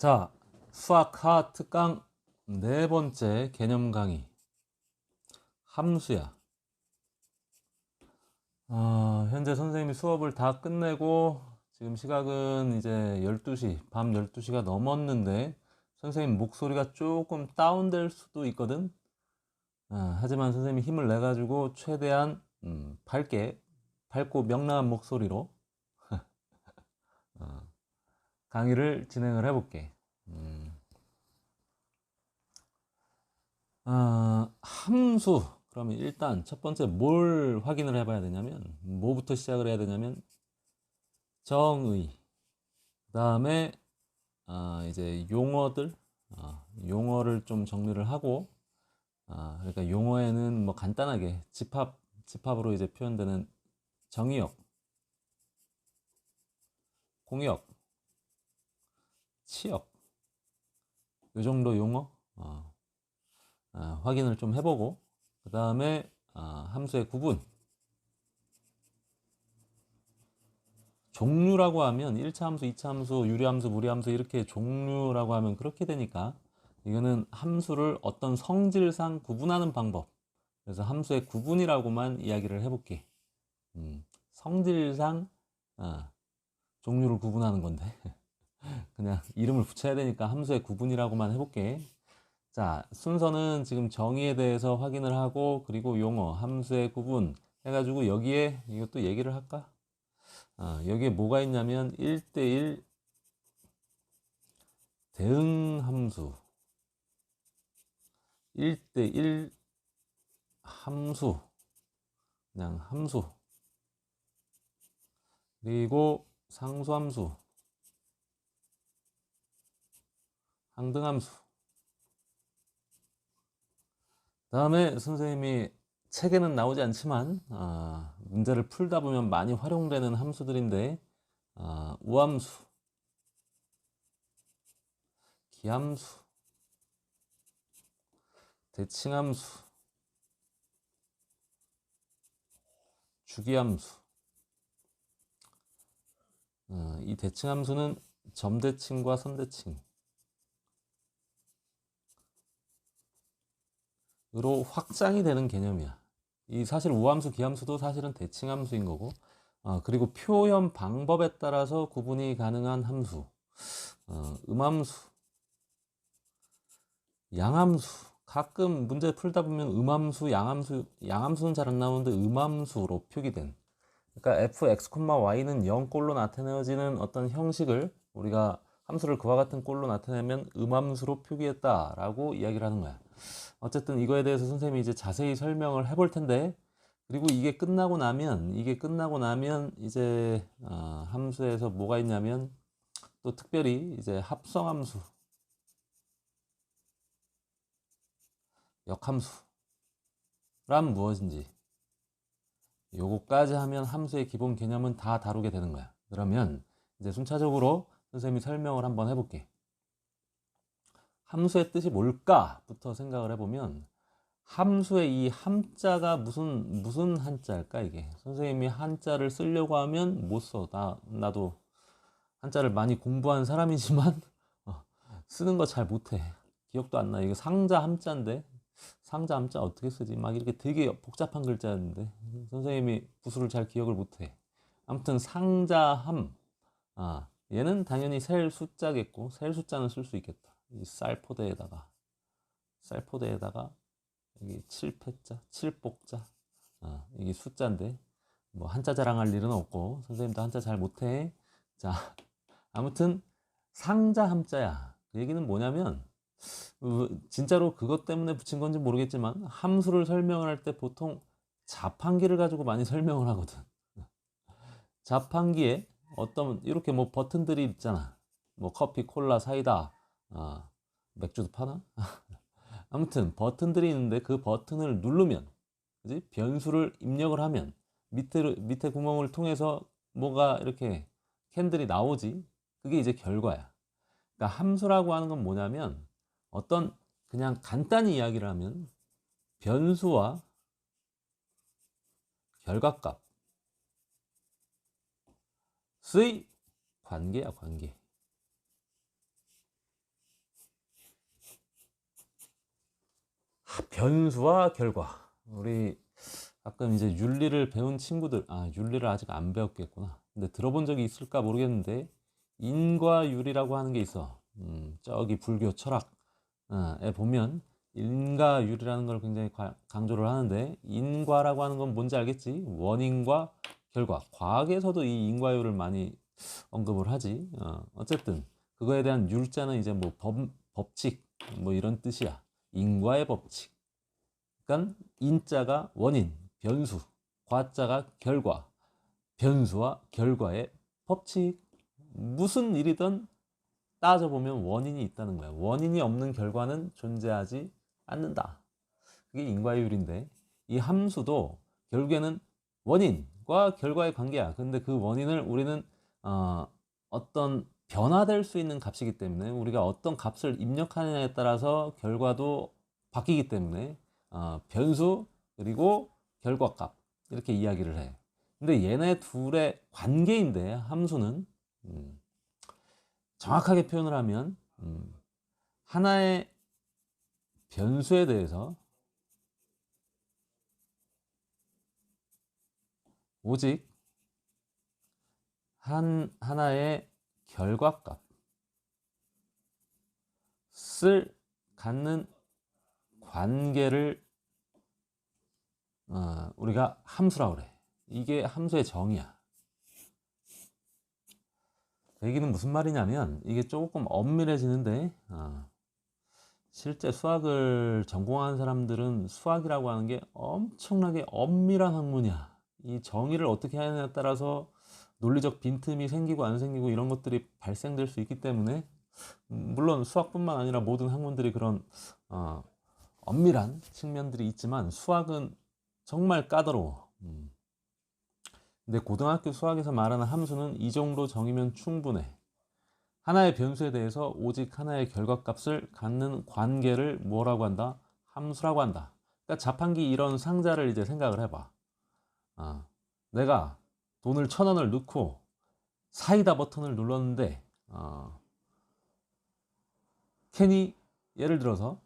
자, 수학하 특강 네 번째 개념 강의 함수야. 현재 선생님이 수업을 다 끝내고 지금 시각은 이제 12시, 밤 12시가 넘었는데 선생님 목소리가 조금 다운될 수도 있거든. 하지만 선생님이 힘을 내 가지고 최대한 밝고 명랑한 목소리로 어, 강의를 진행을 해볼게. 함수. 그러면 일단 첫 번째 뭘 확인을 해봐야 되냐면, 뭐부터 시작을 해야 되냐면, 정의. 그 다음에, 이제 용어들, 용어를 좀 정리를 하고, 그러니까 용어에는 뭐 간단하게 집합으로 이제 표현되는 정의역, 공역, 치역, 요 정도 용어, 확인을 좀 해보고, 그 다음에, 함수의 구분. 종류라고 하면 1차 함수, 2차 함수, 유리함수, 무리함수 이렇게 종류라고 하면 그렇게 되니까 이거는 함수를 어떤 성질상 구분하는 방법. 그래서 함수의 구분이라고만 이야기를 해볼게. 성질상 종류를 구분하는 건데 그냥 이름을 붙여야 되니까 함수의 구분이라고만 해볼게. 자, 순서는 지금 정의에 대해서 확인을 하고 그리고 용어, 함수의 구분 해가지고 여기에 이것도 얘기를 할까? 여기에 뭐가 있냐면 1대1 대응 함수, 1대1 함수, 그냥 함수, 그리고 상수함수, 항등함수. 다음에 선생님이 책에는 나오지 않지만 문제를 풀다 보면 많이 활용되는 함수들인데 우함수, 기함수, 대칭함수, 주기함수. 이 대칭함수는 점대칭과 선대칭으로 확장이 되는 개념이야. 이 사실 우함수, 기함수도 사실은 대칭함수인 거고, 그리고 표현 방법에 따라서 구분이 가능한 함수, 음함수, 양함수. 가끔 문제 풀다 보면 음함수, 양함수는 잘 안 나오는데 음함수로 표기된. 그러니까 fx, y는 0꼴로 나타내어지는 어떤 형식을 우리가 함수를 그와 같은 꼴로 나타내면 음함수로 표기했다라고 이야기를 하는 거야. 어쨌든 이거에 대해서 선생님이 이제 자세히 설명을 해볼 텐데, 그리고 이게 끝나고 나면 이제 함수에서 뭐가 있냐면 또 특별히 이제 합성함수, 역함수란 무엇인지 요거까지 하면 함수의 기본 개념은 다 다루게 되는 거야. 그러면 이제 순차적으로 선생님이 설명을 한번 해볼게. 함수의 뜻이 뭘까부터 생각을 해보면 함수의 이 함자가 무슨 한자일까 이게? 선생님이 한자를 쓰려고 하면 못 써. 나도 한자를 많이 공부한 사람이지만 쓰는 거 잘 못해. 기억도 안 나. 이거 상자 함자인데 상자 함자 어떻게 쓰지? 막 이렇게 되게 복잡한 글자였는데 선생님이 구술을 잘 기억을 못해. 아무튼 상자함. 얘는 당연히 셀 숫자겠고 셀 숫자는 쓸 수 있겠다. 이 쌀포대에다가 여기 7패자, 7복자. 이게 숫자인데 뭐 한자 자랑할 일은 없고 선생님도 한자 잘 못해. 자, 아무튼 상자 함자야. 그 얘기는 뭐냐면 진짜로 그것 때문에 붙인 건지 모르겠지만 함수를 설명을 할 때 보통 자판기를 가지고 많이 설명을 하거든. 자판기에 어떤 이렇게 뭐 버튼들이 있잖아. 뭐 커피, 콜라, 사이다, 맥주도 파나? 아무튼 버튼들이 있는데 그 버튼을 누르면, 그지? 변수를 입력을 하면 밑에 구멍을 통해서 뭐가 이렇게 캔들이 나오지. 그게 이제 결과야. 그러니까 함수라고 하는 건 뭐냐면 어떤 그냥 간단히 이야기를 하면 변수와 결과값의 관계야, 관계. 변수와 결과. 우리 가끔 이제 윤리를 배운 친구들, 윤리를 아직 안 배웠겠구나. 근데 들어본 적이 있을까 모르겠는데, 인과율이라고 하는 게 있어. 저기 불교 철학에 보면 인과율이라는 걸 굉장히 강조를 하는데, 인과라고 하는 건 뭔지 알겠지? 원인과 결과. 과학에서도 이 인과율을 많이 언급을 하지. 어쨌든 그거에 대한 율자는 이제 뭐 법칙 뭐 이런 뜻이야. 인과의 법칙. 그러니까 인자가 원인, 변수, 과자가 결과, 변수와 결과의 법칙. 무슨 일이든 따져보면 원인이 있다는 거야. 원인이 없는 결과는 존재하지 않는다. 그게 인과율인데, 이 함수도 결국에는 원인과 결과의 관계야. 근데 그 원인을 우리는 어떤 변화될 수 있는 값이기 때문에, 우리가 어떤 값을 입력하느냐에 따라서 결과도 바뀌기 때문에 변수 그리고 결과값 이렇게 이야기를 해. 근데 얘네 둘의 관계인데, 함수는 정확하게 표현을 하면 하나의 변수에 대해서 오직 하나의 결과값을 갖는 관계를 우리가 함수라고 그래. 이게 함수의 정의야. 얘기는 무슨 말이냐면, 이게 조금 엄밀해지는데, 실제 수학을 전공한 사람들은 수학이라고 하는 게 엄청나게 엄밀한 학문이야. 이 정의를 어떻게 하느냐에 따라서 논리적 빈틈이 생기고 안 생기고 이런 것들이 발생될 수 있기 때문에, 물론 수학뿐만 아니라 모든 학문들이 그런 엄밀한 측면들이 있지만, 수학은 정말 까다로워. 근데 고등학교 수학에서 말하는 함수는 이 정도 정의면 충분해. 하나의 변수에 대해서 오직 하나의 결과값을 갖는 관계를 뭐라고 한다? 함수라고 한다. 그러니까 자판기 이런 상자를 이제 생각을 해봐. 내가 돈을 1,000원을 넣고 사이다 버튼을 눌렀는데 캔이 예를 들어서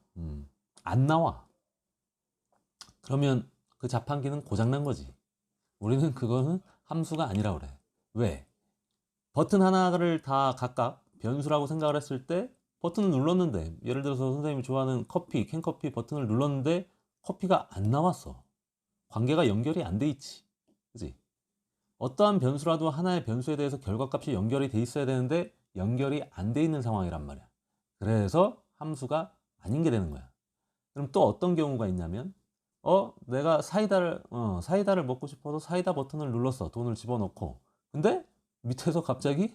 안 나와. 그러면 그 자판기는 고장난 거지. 우리는 그거는 함수가 아니라고 그래. 왜? 버튼 하나를 다 각각 변수라고 생각을 했을 때 버튼을 눌렀는데, 예를 들어서 선생님이 좋아하는 커피, 캔커피 버튼을 눌렀는데 커피가 안 나왔어. 관계가 연결이 안 돼 있지. 그지? 어떠한 변수라도 하나의 변수에 대해서 결과값이 연결이 돼 있어야 되는데 연결이 안 돼 있는 상황이란 말이야. 그래서 함수가 아닌 게 되는 거야. 그럼 또 어떤 경우가 있냐면, 내가 사이다를 먹고 싶어서 사이다 버튼을 눌렀어. 돈을 집어넣고. 근데 밑에서 갑자기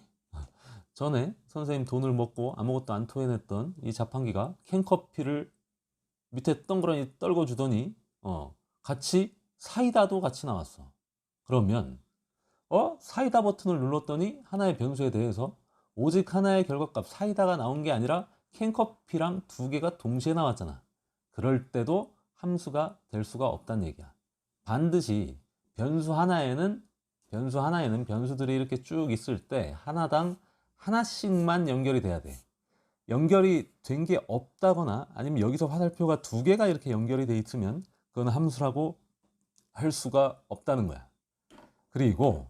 전에 선생님 돈을 먹고 아무것도 안 토해냈던 이 자판기가 캔커피를 밑에 덩그러니 떨궈 주더니 같이 사이다도 같이 나왔어. 그러면 사이다 버튼을 눌렀더니 하나의 변수에 대해서 오직 하나의 결과값 사이다가 나온 게 아니라 캔커피랑 두 개가 동시에 나왔잖아. 그럴 때도 함수가 될 수가 없다는 얘기야. 반드시 변수 하나에는 변수들이 이렇게 쭉 있을 때 하나당 하나씩만 연결이 돼야 돼. 연결이 된 게 없다거나 아니면 여기서 화살표가 두 개가 이렇게 연결이 돼 있으면 그건 함수라고 할 수가 없다는 거야. 그리고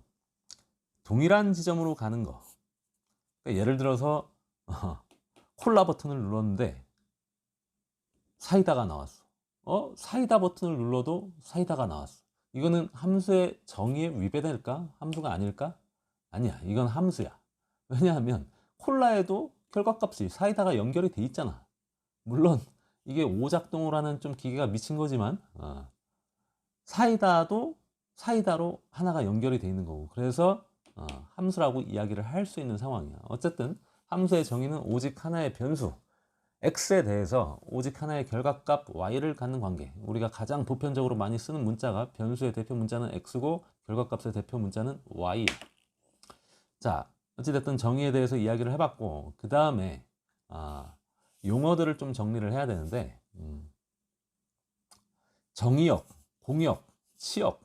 동일한 지점으로 가는 거. 그러니까 예를 들어서 콜라 버튼을 눌렀는데 사이다가 나왔어. 사이다 버튼을 눌러도 사이다가 나왔어. 이거는 함수의 정의에 위배될까? 함수가 아닐까? 아니야. 이건 함수야. 왜냐하면 콜라에도 결과값이 사이다가 연결이 돼 있잖아. 물론 이게 오작동을 하는 좀 기계가 미친 거지만 사이다도 사이다로 하나가 연결이 돼 있는 거고, 그래서 함수라고 이야기를 할 수 있는 상황이야. 어쨌든 함수의 정의는 오직 하나의 변수 x에 대해서 오직 하나의 결과값 y를 갖는 관계. 우리가 가장 보편적으로 많이 쓰는 문자가, 변수의 대표 문자는 x고 결과값의 대표 문자는 y. 자, 어찌됐든 정의에 대해서 이야기를 해봤고, 그 다음에 용어들을 좀 정리를 해야 되는데, 정의역, 공역, 치역,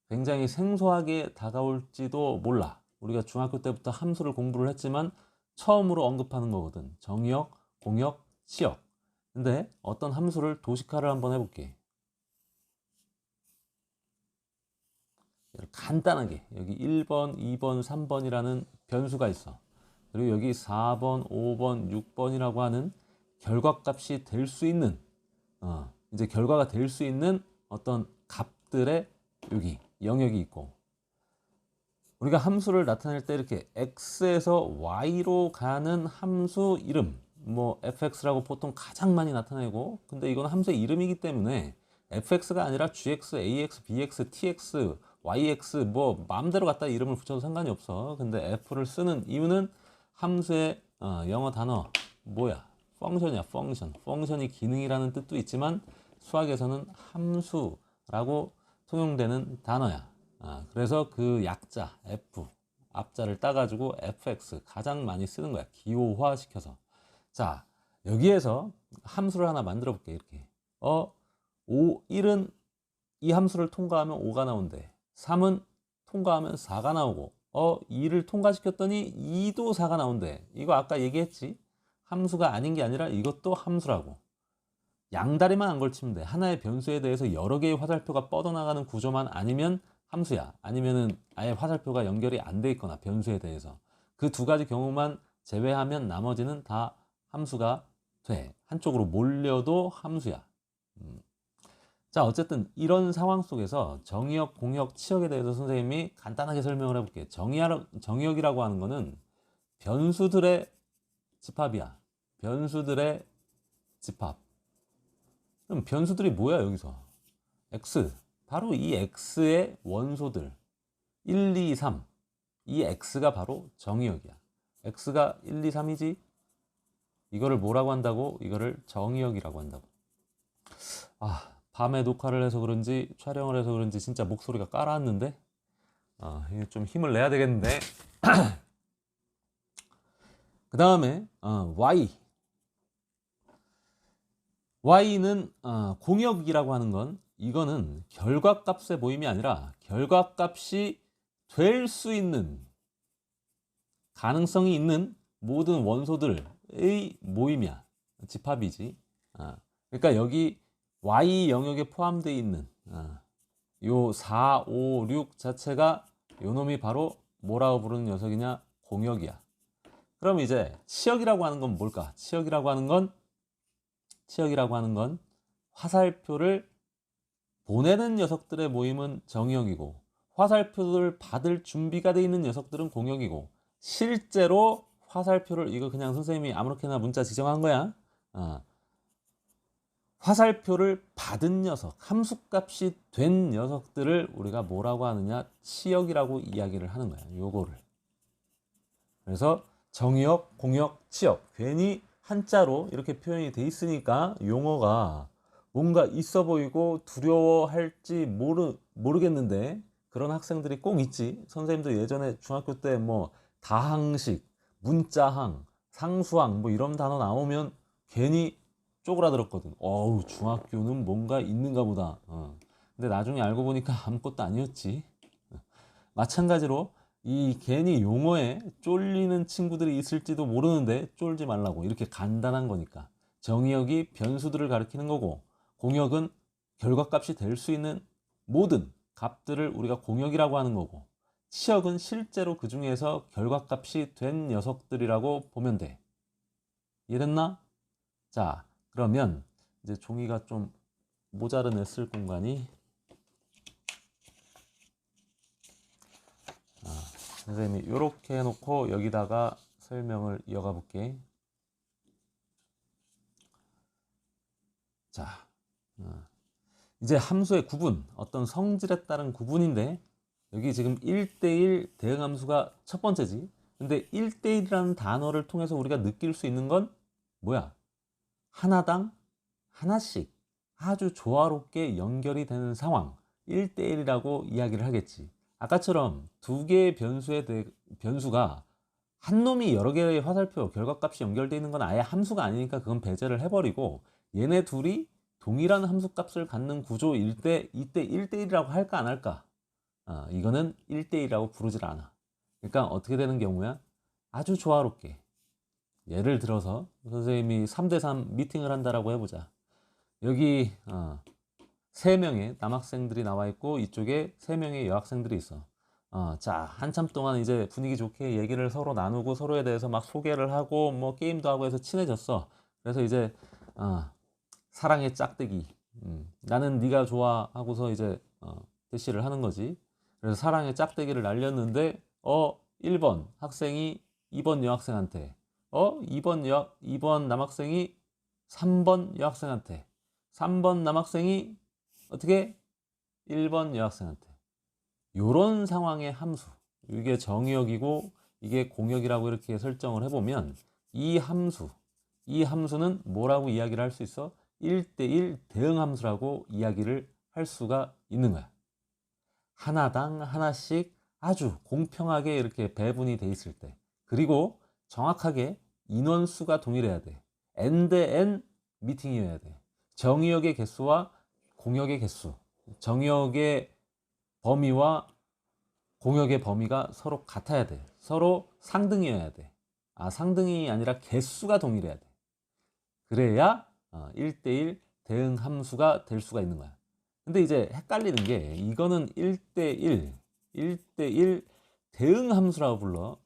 굉장히 생소하게 다가올지도 몰라. 우리가 중학교 때부터 함수를 공부를 했지만 처음으로 언급하는 거거든. 정의역, 공역, 치역. 근데 어떤 함수를 도식화를 한번 해볼게. 간단하게 여기 1번, 2번, 3번이라는 변수가 있어. 그리고 여기 4번, 5번, 6번이라고 하는 결과값이 될 수 있는 이제 결과가 될 수 있는 어떤 값들의 여기 영역이 있고, 우리가 함수를 나타낼 때 이렇게 x에서 y로 가는 함수 이름, 뭐 fx라고 보통 가장 많이 나타내고, 근데 이건 함수의 이름이기 때문에 fx가 아니라 gx, ax, bx, tx, yx 뭐 마음대로 갖다 이름을 붙여도 상관이 없어. 근데 f를 쓰는 이유는 함수의 영어 단어 뭐야? 펑션이야. 펑션이 기능이라는 뜻도 있지만 수학에서는 함수라고 통용되는 단어야. 그래서 그 약자 f 앞자를 따가지고 fx 가장 많이 쓰는 거야. 기호화 시켜서. 자, 여기에서 함수를 하나 만들어 볼게. 이렇게 1은 이 함수를 통과하면 5가 나온대. 3은 통과하면 4가 나오고 2를 통과시켰더니 2도 4가 나온대. 이거 아까 얘기했지. 함수가 아닌 게 아니라 이것도 함수라고. 양다리만 안 걸치면 돼. 하나의 변수에 대해서 여러 개의 화살표가 뻗어나가는 구조만 아니면 함수야. 아니면은 아예 화살표가 연결이 안 돼 있거나 변수에 대해서. 그 두 가지 경우만 제외하면 나머지는 다 함수가 돼. 한쪽으로 몰려도 함수야. 자, 어쨌든 이런 상황 속에서 정의역, 공역, 치역에 대해서 선생님이 간단하게 설명을 해볼게. 정의역이라고 하는 거는 변수들의 집합이야. 변수들의 집합. 그럼 변수들이 뭐야 여기서? x. 바로 이 x의 원소들 1, 2, 3. 이 x가 바로 정의역이야. x가 1, 2, 3이지? 이거를 뭐라고 한다고? 이거를 정의역이라고 한다고. 밤에 녹화를 해서 그런지 촬영을 해서 그런지 진짜 목소리가 깔아왔는데 이게 좀 힘을 내야 되겠는데. 그 다음에 y는 공역이라고 하는 건 이거는 결과값의 모임이 아니라 결과값이 될 수 있는 가능성이 있는 모든 원소들의 모임이야. 집합이지. 그러니까 여기 y 영역에 포함되어 있는 요 4, 5, 6 자체가 요 놈이 바로 뭐라고 부르는 녀석이냐? 공역이야. 그럼 이제 치역이라고 하는 건 뭘까? 치역이라고 하는 건 화살표를 보내는 녀석들의 모임은 정의역이고, 화살표를 받을 준비가 돼 있는 녀석들은 공역이고, 실제로 화살표를, 이거 그냥 선생님이 아무렇게나 문자 지정한 거야. 화살표를 받은 녀석, 함수값이 된 녀석들을 우리가 뭐라고 하느냐? 치역이라고 이야기를 하는 거야. 요거를. 그래서 정의역, 공역, 치역. 괜히 한자로 이렇게 표현이 돼 있으니까 용어가 뭔가 있어 보이고 두려워할지 모르겠는데 그런 학생들이 꼭 있지. 선생님도 예전에 중학교 때 뭐 다항식, 문자항, 상수항 뭐 이런 단어 나오면 괜히 쪼그라들었거든. 중학교는 뭔가 있는가 보다. 근데 나중에 알고 보니까 아무것도 아니었지. 마찬가지로 이 괜히 용어에 쫄리는 친구들이 있을지도 모르는데 쫄지 말라고. 이렇게 간단한 거니까. 정의역이 변수들을 가리키는 거고, 공역은 결과값이 될 수 있는 모든 값들을 우리가 공역이라고 하는 거고, 치역은 실제로 그 중에서 결과값이 된 녀석들이라고 보면 돼. 이해됐나? 자, 그러면 이제 종이가 좀 모자르네, 쓸 공간이. 선생님이 이렇게 해놓고 여기다가 설명을 이어가 볼게. 자, 이제 함수의 구분, 어떤 성질에 따른 구분인데, 여기 지금 1대1 대응함수가 첫 번째지. 근데 1대1이라는 단어를 통해서 우리가 느낄 수 있는 건 뭐야? 하나당 하나씩 아주 조화롭게 연결이 되는 상황, 1대1이라고 이야기를 하겠지. 아까처럼 두 개의 변수가 한 놈이 여러 개의 화살표 결과값이 연결되어 있는 건 아예 함수가 아니니까 그건 배제를 해버리고, 얘네 둘이 동일한 함수값을 갖는 구조일 때 이때 1대1이라고 할까 안 할까? 이거는 1대1이라고 부르질 않아. 그러니까 어떻게 되는 경우야? 아주 조화롭게 예를 들어서 선생님이 3대3 미팅을 한다라고 해보자. 여기 3명의 남학생들이 나와 있고 이쪽에 3명의 여학생들이 있어. 자, 한참 동안 이제 분위기 좋게 얘기를 서로 나누고 서로에 대해서 막 소개를 하고 뭐 게임도 하고 해서 친해졌어. 그래서 이제 사랑의 짝대기. 나는 네가 좋아 하고서 이제 대시를 하는 거지. 그래서 사랑의 짝대기를 날렸는데 1번 학생이 2번 여학생한테 2번 남학생이 3번 여학생한테 3번 남학생이 어떻게 1번 여학생한테 요런 상황의 함수, 이게 정의역이고 이게 공역이라고 이렇게 설정을 해보면 이 함수는 뭐라고 이야기를 할 수 있어? 1대1 대응 함수라고 이야기를 할 수가 있는 거야. 하나당 하나씩 아주 공평하게 이렇게 배분이 돼 있을 때, 그리고 정확하게 인원수가 동일해야 돼. n 대 n 미팅이어야 돼. 정의역의 개수와 공역의 개수, 정의역의 범위와 공역의 범위가 서로 같아야 돼. 서로 상등이어야 돼. 상등이 아니라 개수가 동일해야 돼. 그래야 1대1 대응 함수가 될 수가 있는 거야. 근데 이제 헷갈리는 게 이거는 1대1 대응 함수라고 불러.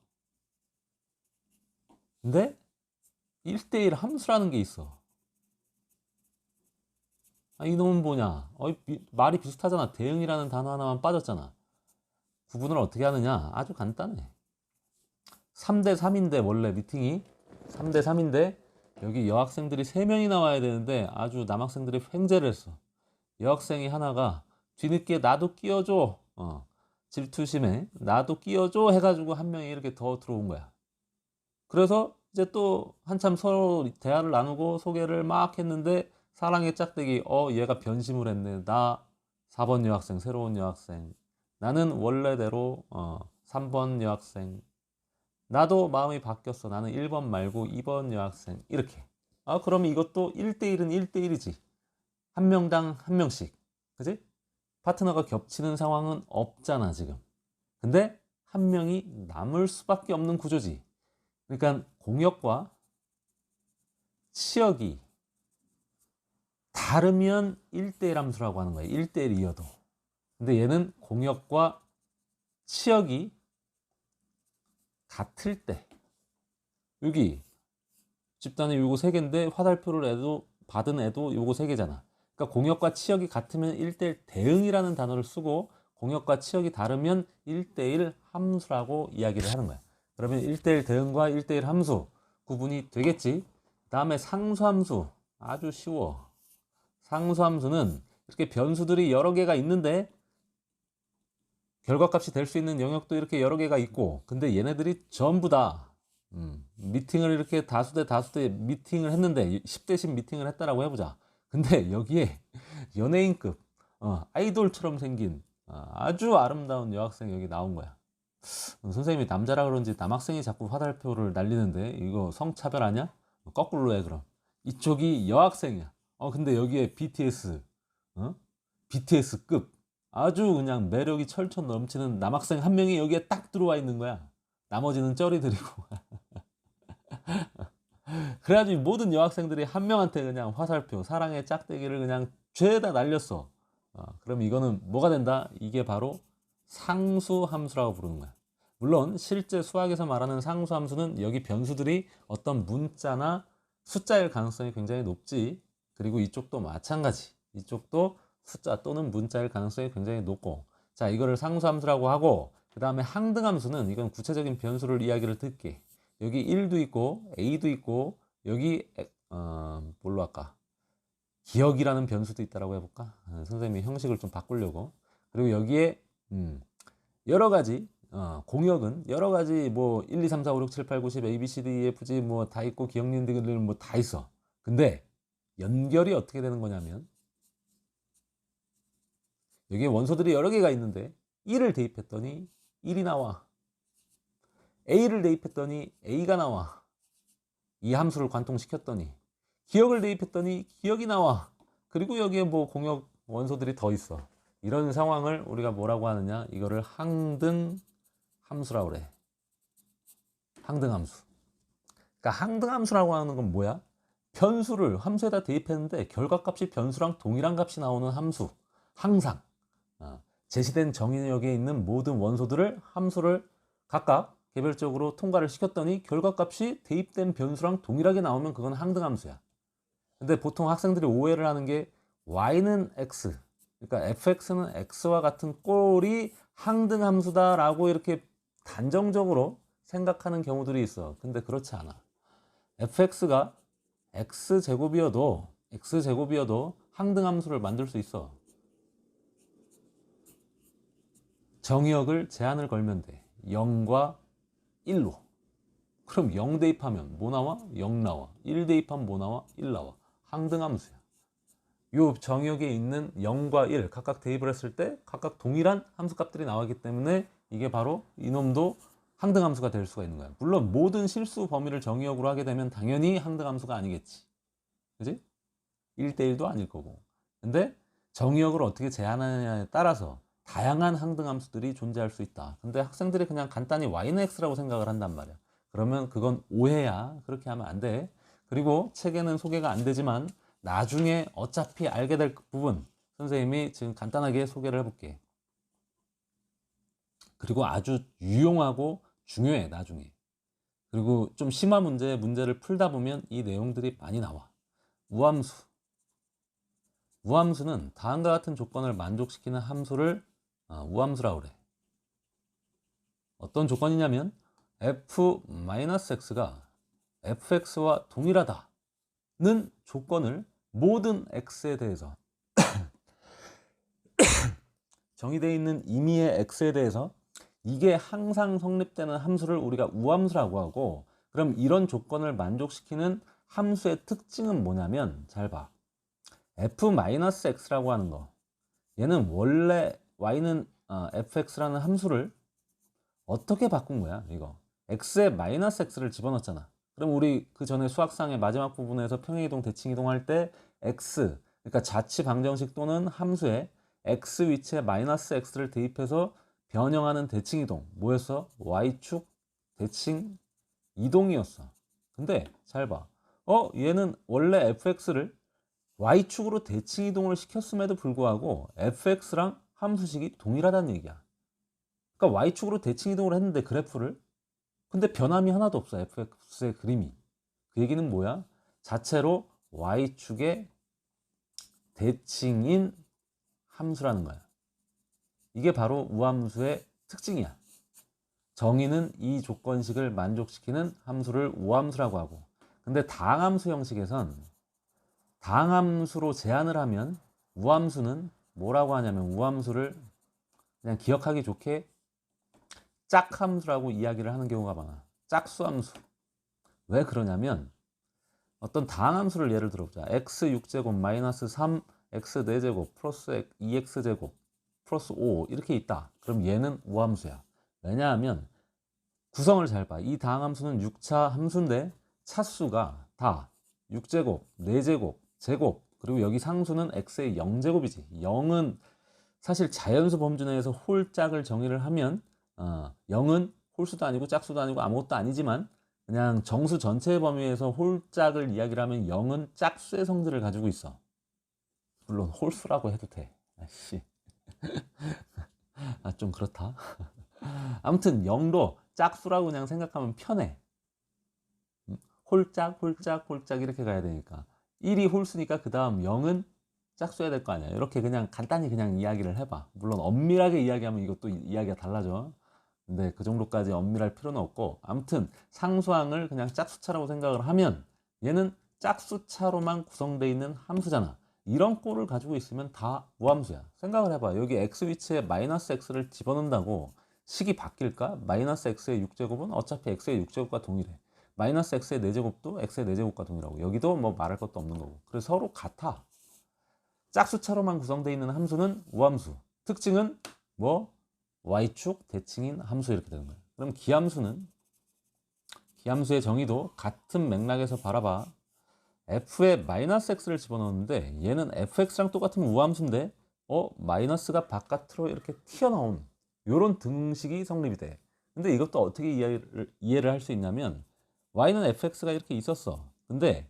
근데 1대1 함수라는 게 있어. 이놈은 뭐냐? 말이 비슷하잖아. 대응이라는 단어 하나만 빠졌잖아. 구분을 어떻게 하느냐? 아주 간단해. 3대3인데 원래 미팅이 3대3인데 여기 여학생들이 3명이 나와야 되는데 아주 남학생들이 횡재를 했어. 여학생이 하나가 뒤늦게 나도 끼워줘. 질투심에 나도 끼워줘 해가지고 한 명이 이렇게 더 들어온 거야. 그래서 이제 또 한참 서로 대화를 나누고 소개를 막 했는데 사랑의 짝대기 얘가 변심을 했네. 나 4번 여학생, 새로운 여학생. 나는 원래대로 3번 여학생. 나도 마음이 바뀌었어. 나는 1번 말고 2번 여학생. 이렇게. 그러면 이것도 1대1은 1대1이지. 한 명당 한 명씩. 그지? 파트너가 겹치는 상황은 없잖아, 지금. 근데 한 명이 남을 수밖에 없는 구조지. 그러니까 공역과 치역이 다르면 1대1 함수라고 하는 거야. 1대1이어도. 근데 얘는 공역과 치역이 같을 때, 여기 집단의 요거 3개인데 화살표를 받은 애도 요거 3개잖아. 그러니까 공역과 치역이 같으면 1대1 대응이라는 단어를 쓰고 공역과 치역이 다르면 1대1 함수라고 이야기를 하는 거야. 그러면 1대1 대응과 1대1 함수 구분이 되겠지. 다음에 상수함수, 아주 쉬워. 상수함수는 이렇게 변수들이 여러 개가 있는데 결과값이 될 수 있는 영역도 이렇게 여러 개가 있고, 근데 얘네들이 전부 다 미팅을 이렇게 다수대 미팅을 했는데 10대 10 미팅을 했다라고 해보자. 근데 여기에 연예인급 아이돌처럼 생긴 아주 아름다운 여학생이 여기 나온 거야. 선생님이 남자라 그런지 남학생이 자꾸 화살표를 날리는데 이거 성차별 아니야? 거꾸로 해 그럼. 이쪽이 여학생이야. 근데 여기에 BTS급 아주 그냥 매력이 철철 넘치는 남학생 한 명이 여기에 딱 들어와 있는 거야. 나머지는 쩌리들이고. 그래가지고 모든 여학생들이 한 명한테 그냥 화살표, 사랑의 짝대기를 그냥 죄다 날렸어. 그럼 이거는 뭐가 된다? 이게 바로 상수함수라고 부르는 거야. 물론 실제 수학에서 말하는 상수함수는 여기 변수들이 어떤 문자나 숫자일 가능성이 굉장히 높지. 그리고 이쪽도 마찬가지. 이쪽도 숫자 또는 문자일 가능성이 굉장히 높고, 자, 이거를 상수함수라고 하고, 그 다음에 항등함수는 이건 구체적인 변수를 이야기를 듣게. 여기 1도 있고 a도 있고 여기 뭘로 할까? 기억이라는 변수도 있다라고 해볼까? 선생님이 형식을 좀 바꾸려고. 그리고 여기에 여러 가지 공역은 여러 가지 뭐 1, 2, 3, 4, 5, 6, 7, 8, 9, 10 A, B, C, D, E, F, G 뭐 다 있고 기억니들 뭐 다 있어. 근데 연결이 어떻게 되는 거냐면 여기에 원소들이 여러 개가 있는데 1을 대입했더니 1이 나와. A를 대입했더니 A가 나와. 이 함수를 관통시켰더니 기억을 대입했더니 기억이 나와. 그리고 여기에 뭐 공역 원소들이 더 있어. 이런 상황을 우리가 뭐라고 하느냐? 이거를 항등 함수라고 그래. 항등 함수. 그러니까 항등함수라고 하는 건 뭐야? 변수를 함수에다 대입했는데 결과값이 변수랑 동일한 값이 나오는 함수. 항상 제시된 정의역에 있는 모든 원소들을 함수를 각각 개별적으로 통과를 시켰더니 결과값이 대입된 변수랑 동일하게 나오면 그건 항등함수야. 근데 보통 학생들이 오해를 하는 게 y는 x, 그러니까 fx는 x와 같은 꼴이 항등함수다라고 이렇게 단정적으로 생각하는 경우들이 있어. 근데 그렇지 않아. fx가 x제곱이어도 항등함수를 만들 수 있어. 정의역을 제한을 걸면 돼. 0과 1로. 그럼 0 대입하면 뭐 나와? 0 나와. 1 대입하면 뭐 나와? 1 나와. 항등함수야. 요 정의역에 있는 0과 1 각각 대입을 했을 때 각각 동일한 함수값들이 나오기 때문에 이게 바로 이놈도 항등함수가 될 수가 있는 거야. 물론 모든 실수 범위를 정의역으로 하게 되면 당연히 항등함수가 아니겠지. 그지? 1대1도 아닐 거고. 근데 정의역을 어떻게 제한하느냐에 따라서 다양한 항등함수들이 존재할 수 있다. 근데 학생들이 그냥 간단히 y는 x라고 생각을 한단 말이야. 그러면 그건 오해야. 그렇게 하면 안 돼. 그리고 책에는 소개가 안 되지만 나중에 어차피 알게 될 부분 선생님이 지금 간단하게 소개를 해볼게. 그리고 아주 유용하고 중요해 나중에. 그리고 좀 심한 문제를 풀다 보면 이 내용들이 많이 나와. 우함수. 우함수는 다음과 같은 조건을 만족시키는 함수를 우함수라고 그래. 어떤 조건이냐면 f-x가 fx와 동일하다는 조건을 모든 x에 대해서 정의되어 있는 임의의 x에 대해서 이게 항상 성립되는 함수를 우리가 우함수라고 하고, 그럼 이런 조건을 만족시키는 함수의 특징은 뭐냐면 잘 봐. f-x라고 하는 거, 얘는 원래 y는 fx라는 함수를 어떻게 바꾼 거야? 이거 x에 마이너스 x를 집어넣었잖아. 그럼 우리 그 전에 수학상의 마지막 부분에서 평행이동 대칭이동 할 때 x, 그러니까 자치 방정식 또는 함수에 x 위치에 마이너스 x를 대입해서 변형하는 대칭이동 뭐였어? y축 대칭 이동이었어. 근데 잘 봐. 얘는 원래 fx를 y축으로 대칭 이동을 시켰음에도 불구하고 fx랑 함수식이 동일하다는 얘기야. 그러니까 y축으로 대칭 이동을 했는데 그래프를, 근데 변함이 하나도 없어. fx의 그림이. 그 얘기는 뭐야? 자체로 y축의 대칭인 함수라는 거야. 이게 바로 우함수의 특징이야. 정의는 이 조건식을 만족시키는 함수를 우함수라고 하고, 근데 다항함수 형식에선 다항함수로 제한을 하면 우함수는 뭐라고 하냐면 우함수를 그냥 기억하기 좋게 짝함수라고 이야기를 하는 경우가 많아. 짝수함수. 왜 그러냐면 어떤 다항함수를 예를 들어보자. x6제곱 마이너스 3 x4제곱 플러스 2x제곱 플러스 5 이렇게 있다. 그럼 얘는 우함수야. 왜냐하면 구성을 잘 봐. 이 다항함수는 6차 함수인데 차수가 다 6제곱, 4제곱, 제곱, 그리고 여기 상수는 x의 0제곱이지. 0은 사실 자연수 범주 내에서 홀짝을 정의를 하면 0은 홀수도 아니고 짝수도 아니고 아무것도 아니지만 그냥 정수 전체의 범위에서 홀짝을 이야기를 하면 0은 짝수의 성질을 가지고 있어. 물론 홀수라고 해도 돼. 아씨. 좀 그렇다. 아무튼 0도 짝수라고 그냥 생각하면 편해. 홀짝 이렇게 가야 되니까 1이 홀수니까 그 다음 0은 짝수해야 될 거 아니야. 이렇게 그냥 간단히 그냥 이야기를 해봐. 물론 엄밀하게 이야기하면 이것도 이야기가 달라져. 근데 그 정도까지 엄밀할 필요는 없고, 아무튼 상수항을 그냥 짝수차라고 생각을 하면 얘는 짝수차로만 구성되어 있는 함수잖아. 이런 꼴을 가지고 있으면 다 우함수야. 생각을 해봐. 여기 x 위치에 마이너스 x를 집어넣는다고 식이 바뀔까? 마이너스 x의 6제곱은 어차피 x의 6제곱과 동일해. 마이너스 x의 4제곱도 x의 4제곱과 동일하고, 여기도 뭐 말할 것도 없는 거고. 그래서 서로 같아. 짝수차로만 구성되어 있는 함수는 우함수. 특징은 뭐? y축 대칭인 함수 이렇게 되는 거예요. 그럼 기함수는? 기함수의 정의도 같은 맥락에서 바라봐. f에 마이너스 x를 집어넣었는데 얘는 fx랑 똑같은 우함수인데 마이너스가 바깥으로 이렇게 튀어나온 이런 등식이 성립이 돼. 근데 이것도 어떻게 이해를 할 수 있냐면 y는 fx가 이렇게 있었어. 근데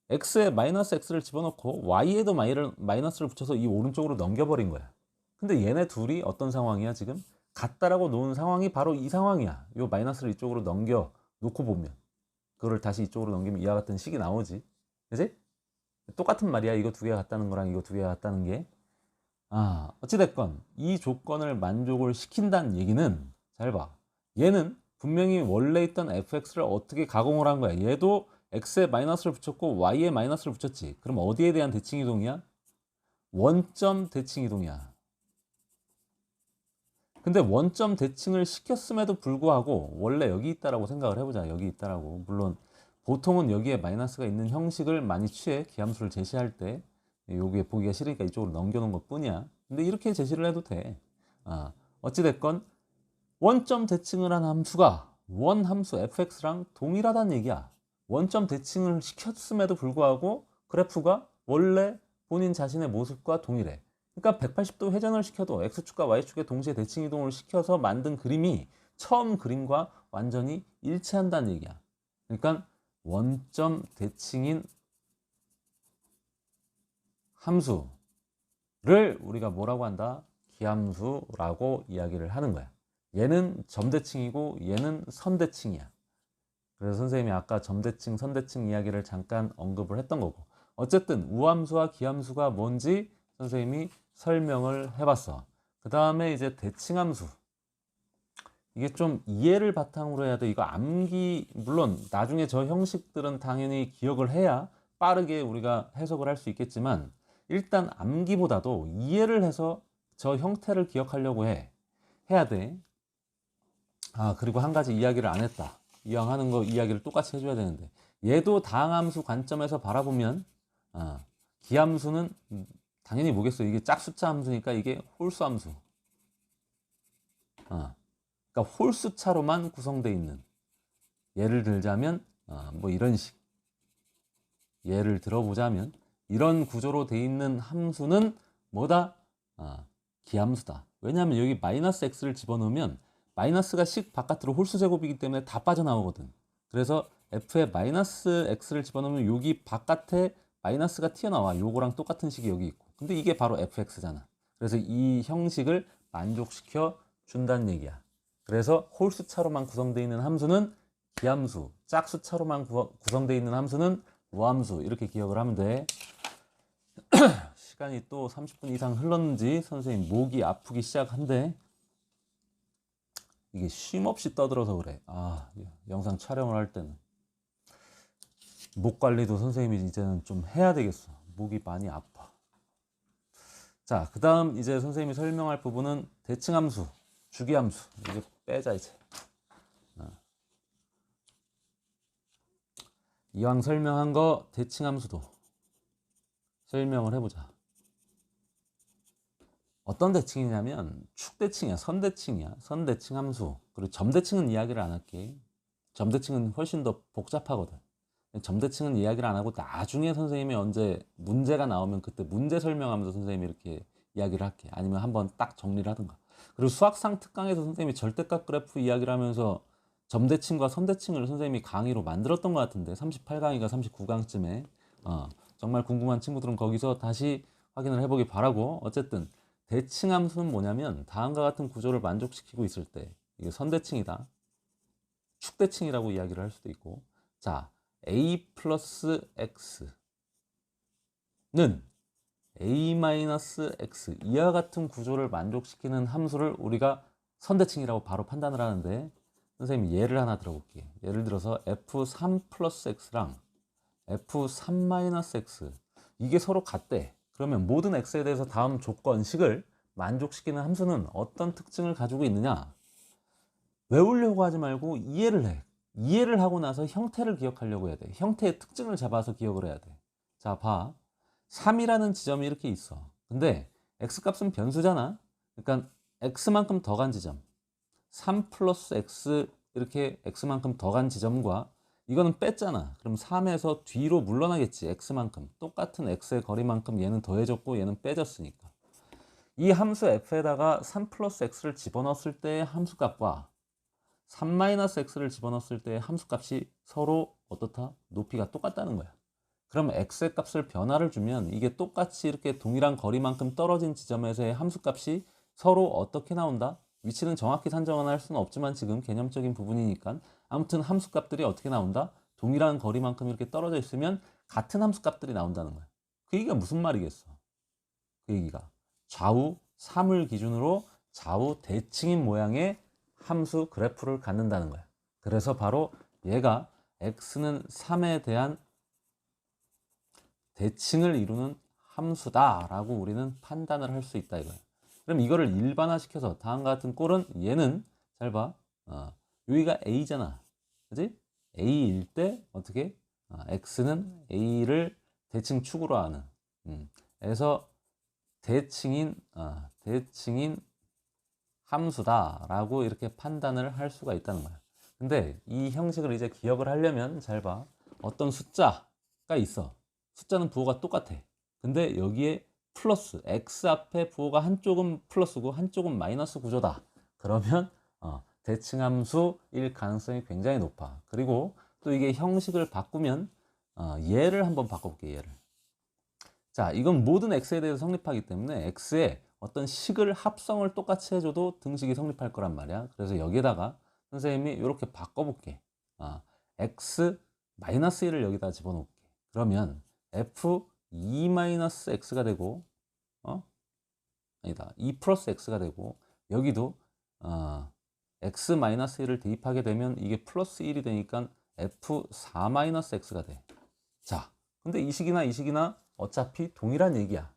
x에 마이너스 x를 집어넣고 y에도 마이너스를 붙여서 이 오른쪽으로 넘겨버린 거야. 근데 얘네 둘이 어떤 상황이야 지금? 같다라고 놓은 상황이 바로 이 상황이야. 요 마이너스를 이쪽으로 넘겨 놓고 보면 그거를 다시 이쪽으로 넘기면 이와 같은 식이 나오지. 그지? 똑같은 말이야. 이거 두 개가 같다는 거랑 이거 두 개가 같다는 게. 어찌됐건 이 조건을 만족을 시킨다는 얘기는 잘 봐. 얘는 분명히 원래 있던 fx를 어떻게 가공을 한 거야. 얘도 x에 마이너스를 붙였고 y에 마이너스를 붙였지. 그럼 어디에 대한 대칭 이동이야? 원점 대칭 이동이야. 근데 원점 대칭을 시켰음에도 불구하고 원래 여기 있다라고 생각을 해보자. 여기 있다라고. 물론 보통은 여기에 마이너스가 있는 형식을 많이 취해 기함수를 제시할 때 여기에 보기가 싫으니까 이쪽으로 넘겨놓은 것 뿐이야. 근데 이렇게 제시를 해도 돼. 어찌됐건 원점 대칭을 한 함수가 원 함수 fx랑 동일하다는 얘기야. 원점 대칭을 시켰음에도 불구하고 그래프가 원래 본인 자신의 모습과 동일해. 그러니까 180도 회전을 시켜도 x축과 y축에 동시에 대칭 이동을 시켜서 만든 그림이 처음 그림과 완전히 일치한다는 얘기야. 그러니까 원점 대칭인 함수를 우리가 뭐라고 한다? 기함수라고 이야기를 하는 거야. 얘는 점대칭이고 얘는 선대칭이야. 그래서 선생님이 아까 점대칭, 선대칭 이야기를 잠깐 언급을 했던 거고, 어쨌든 우함수와 기함수가 뭔지 선생님이 설명을 해봤어. 그 다음에 이제 대칭함수. 이게 좀 이해를 바탕으로 해야 돼. 이거 암기, 물론 나중에 저 형식들은 당연히 기억을 해야 빠르게 우리가 해석을 할 수 있겠지만 일단 암기보다도 이해를 해서 저 형태를 기억하려고 해야 돼. 그리고 한 가지 이야기를 안 했다. 이왕 하는 거 이야기를 똑같이 해줘야 되는데, 얘도 다항함수 관점에서 바라보면 기함수는 당연히 뭐겠어. 이게 짝숫자 함수니까 이게 홀수함수. 그러니까 홀수차로만 구성되어 있는, 예를 들자면 뭐 이런 식, 예를 들어보자면 이런 구조로 되어 있는 함수는 뭐다? 기함수다. 왜냐하면 여기 마이너스 x를 집어넣으면 마이너스가 식 바깥으로 홀수 제곱이기 때문에 다 빠져나오거든. 그래서 f에 마이너스 x를 집어넣으면 여기 바깥에 마이너스가 튀어나와. 요거랑 똑같은 식이 여기 있고. 근데 이게 바로 fx잖아. 그래서 이 형식을 만족시켜 준다는 얘기야. 그래서 홀수차로만 구성되어 있는 함수는 기함수, 짝수차로만 구성되어 있는 함수는 우함수. 이렇게 기억을 하면 돼. 시간이 또 30분 이상 흘렀는지 선생님 목이 아프기 시작한데, 이게 쉼없이 떠들어서 그래. 영상 촬영을 할 때는 목 관리도 선생님이 이제는 좀 해야 되겠어. 목이 많이 아파. 자, 그 다음 이제 선생님이 설명할 부분은 대칭함수, 주기함수. 이제 빼자 이제. 이왕 설명한 거 대칭함수도 설명을 해보자. 어떤 대칭이냐면 축대칭이야, 선대칭이야. 선대칭 함수. 그리고 점대칭은 이야기를 안 할게. 점대칭은 훨씬 더 복잡하거든. 점대칭은 이야기를 안 하고 나중에 선생님이 언제 문제가 나오면 그때 문제 설명하면서 선생님이 이렇게 이야기를 할게. 아니면 한번 딱 정리를 하든가. 그리고 수학상 특강에서 선생님이 절대값 그래프 이야기를 하면서 점대칭과 선대칭을 선생님이 강의로 만들었던 것 같은데, 38강인가 39강쯤에 정말 궁금한 친구들은 거기서 다시 확인을 해보기 바라고. 어쨌든 대칭함수는 뭐냐면 다음과 같은 구조를 만족시키고 있을 때 이게 선대칭이다, 축대칭이라고 이야기를 할 수도 있고. 자, a 플러스 x는 a 마이너스 x 이와 같은 구조를 만족시키는 함수를 우리가 선대칭이라고 바로 판단을 하는데, 선생님이 예를 하나 들어볼게요. 예를 들어서 f3 플러스 x랑 f3 마이너스 x, 이게 서로 같대. 그러면 모든 x에 대해서 다음 조건식을 만족시키는 함수는 어떤 특징을 가지고 있느냐? 외우려고 하지 말고 이해를 해. 이해를 하고 나서 형태를 기억하려고 해야 돼. 형태의 특징을 잡아서 기억을 해야 돼. 자, 봐. 3이라는 지점이 이렇게 있어. 근데 x값은 변수잖아. 그러니까 x만큼 더 간 지점, 3 플러스 x, 이렇게 x만큼 더 간 지점과 이거는 뺐잖아. 그럼 3에서 뒤로 물러나겠지. x만큼. 똑같은 x의 거리만큼 얘는 더해졌고 얘는 빼졌으니까. 이 함수 f에다가 3 플러스 x를 집어넣었을 때의 함수값과 3 마이너스 x를 집어넣었을 때의 함수값이 서로 어떻다? 높이가 똑같다는 거야. 그럼 x의 값을 변화를 주면 이게 똑같이 이렇게 동일한 거리만큼 떨어진 지점에서의 함수값이 서로 어떻게 나온다? 위치는 정확히 산정할 수는 없지만 지금 개념적인 부분이니까 아무튼 함수값들이 어떻게 나온다? 동일한 거리만큼 이렇게 떨어져 있으면 같은 함수값들이 나온다는 거야. 그 얘기가 무슨 말이겠어? 그 얘기가 좌우 3을 기준으로 좌우 대칭인 모양의 함수 그래프를 갖는다는 거야. 그래서 바로 얘가 x는 3에 대한 대칭을 이루는 함수다라고 우리는 판단을 할 수 있다 이거야. 그럼 이거를 일반화시켜서 다음과 같은 꼴은 얘는 잘 봐. 여기가 a잖아. 그지? a일 때 어떻게? x는 a를 대칭 축으로 하는. 그래서 대칭인 함수다라고 이렇게 판단을 할 수가 있다는 거야. 근데 이 형식을 이제 기억을 하려면 잘 봐. 어떤 숫자가 있어. 숫자는 부호가 똑같아. 근데 여기에 플러스 x 앞에 부호가 한쪽은 플러스고 한쪽은 마이너스 구조다. 그러면 대칭함수일 가능성이 굉장히 높아. 그리고 또 이게 형식을 바꾸면 얘를 한번 바꿔볼게. 얘를. 자, 이건 모든 x에 대해서 성립하기 때문에 x의 어떤 식을 합성을 똑같이 해줘도 등식이 성립할 거란 말이야. 그래서 여기에다가 선생님이 이렇게 바꿔볼게. x 마이너스 1을 여기다 집어넣을게. 그러면 f 2 마이너스 x가 되고 아니다 2 플러스 x가 되고 여기도 x 마이너스 1을 대입하게 되면 이게 플러스 1이 되니까 f 4 마이너스 x가 돼. 자, 근데 이 식이나 어차피 동일한 얘기야.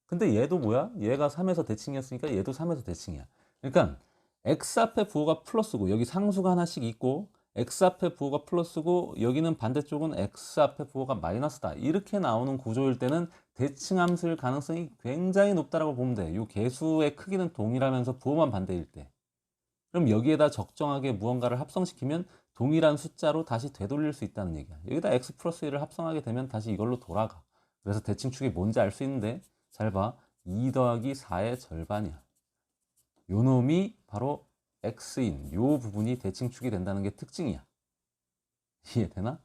근데 얘도 뭐야? 얘가 3에서 대칭이었으니까 얘도 3에서 대칭이야. 그러니까 x 앞에 부호가 플러스고 여기 상수가 하나씩 있고 x 앞에 부호가 플러스고 여기는 반대쪽은 x 앞에 부호가 마이너스다. 이렇게 나오는 구조일 때는 대칭함수일 가능성이 굉장히 높다라고 보면 돼. 이 개수의 크기는 동일하면서 부호만 반대일 때. 그럼 여기에다 적정하게 무언가를 합성시키면 동일한 숫자로 다시 되돌릴 수 있다는 얘기야. 여기다 x 플러스 1을 합성하게 되면 다시 이걸로 돌아가. 그래서 대칭축이 뭔지 알 수 있는데 잘 봐. 2 더하기 4의 절반이야. 요 놈이 바로 x인 요 부분이 대칭축이 된다는 게 특징이야. 이해되나?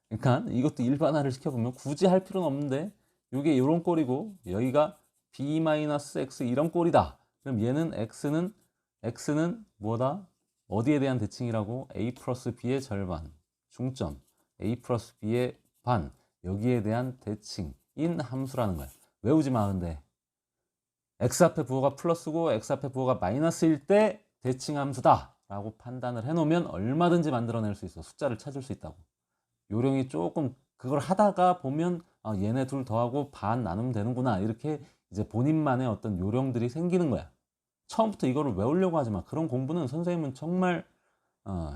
그러니까 이것도 일반화를 시켜보면 굳이 할 필요는 없는데 요게 요런 꼴이고 여기가 b-x 이런 꼴이다. 그럼 얘는 x는 뭐다? 어디에 대한 대칭이라고? a 플러스 b의 절반 중점 a 플러스 b의 반 여기에 대한 대칭인 함수라는 거야. 외우지 마. 근데 x 앞에 부호가 플러스고 x 앞에 부호가 마이너스일 때 대칭 함수다 라고 판단을 해놓으면 얼마든지 만들어낼 수 있어. 숫자를 찾을 수 있다고. 요령이 조금 그걸 하다가 보면 얘네 둘 더하고 반 나누면 되는구나 이렇게 이제 본인만의 어떤 요령들이 생기는 거야. 처음부터 이거를 외우려고 하지 마. 그런 공부는 선생님은 정말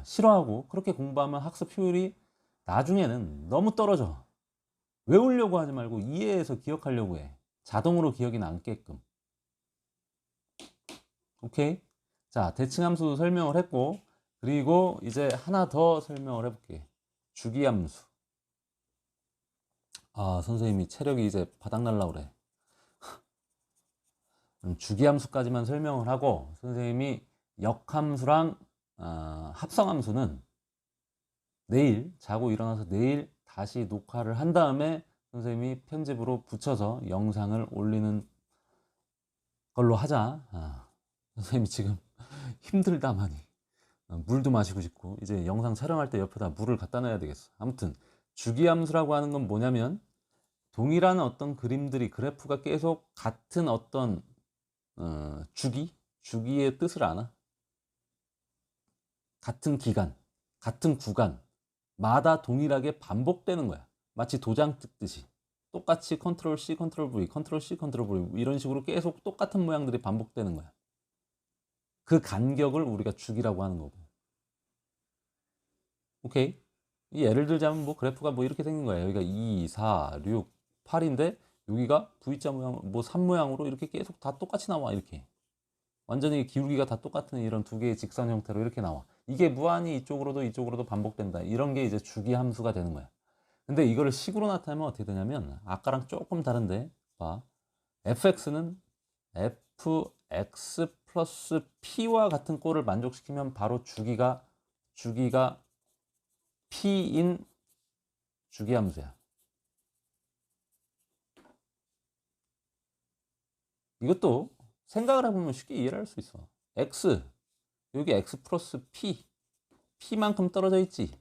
싫어하고 그렇게 공부하면 학습 효율이 나중에는 너무 떨어져. 외우려고 하지 말고 이해해서 기억하려고 해. 자동으로 기억이 남게끔. 오케이? 자, 대칭함수 설명을 했고 그리고 이제 하나 더 설명을 해볼게. 주기함수. 선생님이 체력이 이제 바닥날라 그래. 주기함수까지만 설명을 하고 선생님이 역함수랑 합성함수는 내일 자고 일어나서 내일 다시 녹화를 한 다음에 선생님이 편집으로 붙여서 영상을 올리는 걸로 하자. 선생님이 지금 힘들다마니 물도 마시고 싶고 이제 영상 촬영할 때 옆에다 물을 갖다 놔야 되겠어. 아무튼 주기함수라고 하는 건 뭐냐면 동일한 어떤 그림들이 그래프가 계속 같은 어떤 주기의 뜻을 아나? 같은 기간, 같은 구간마다 동일하게 반복되는 거야. 마치 도장 찍듯이 똑같이 컨트롤 C, 컨트롤 V, 컨트롤 C, 컨트롤 V 이런 식으로 계속 똑같은 모양들이 반복되는 거야. 그 간격을 우리가 주기라고 하는 거고. 오케이? 이 예를 들자면 뭐 그래프가 뭐 이렇게 생긴 거야. 여기가 2, 4, 6, 8인데 여기가 V자 모양, 뭐 3 모양으로 이렇게 계속 다 똑같이 나와. 이렇게 완전히 기울기가 다 똑같은 이런 두 개의 직선 형태로 이렇게 나와. 이게 무한히 이쪽으로도 반복된다. 이런 게 이제 주기 함수가 되는 거야. 근데 이거를 식으로 나타내면 어떻게 되냐면 아까랑 조금 다른데 봐. fx는 fx 플러스 p와 같은 꼴을 만족시키면 바로 주기가 p인 주기함수야. 이것도 생각을 해보면 쉽게 이해를 할 수 있어. x, 여기 x 플러스 p만큼 떨어져 있지,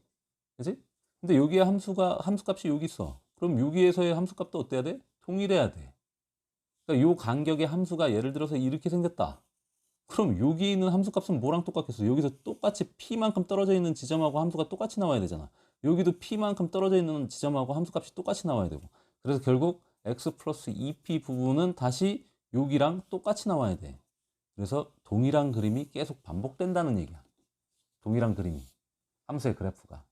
그치? 근데 여기에 함수값이 여기 있어. 그럼 여기에서의 함수값도 어때야 돼? 동일해야 돼. 그러니까 요 간격의 함수가 예를 들어서 이렇게 생겼다. 그럼 여기 있는 함수값은 뭐랑 똑같겠어? 여기서 똑같이 p만큼 떨어져 있는 지점하고 함수가 똑같이 나와야 되잖아. 여기도 p만큼 떨어져 있는 지점하고 함수값이 똑같이 나와야 되고. 그래서 결국 x 플러스 2p 부분은 다시 여기랑 똑같이 나와야 돼. 그래서 동일한 그림이 계속 반복된다는 얘기야. 동일한 그림이. 함수의 그래프가.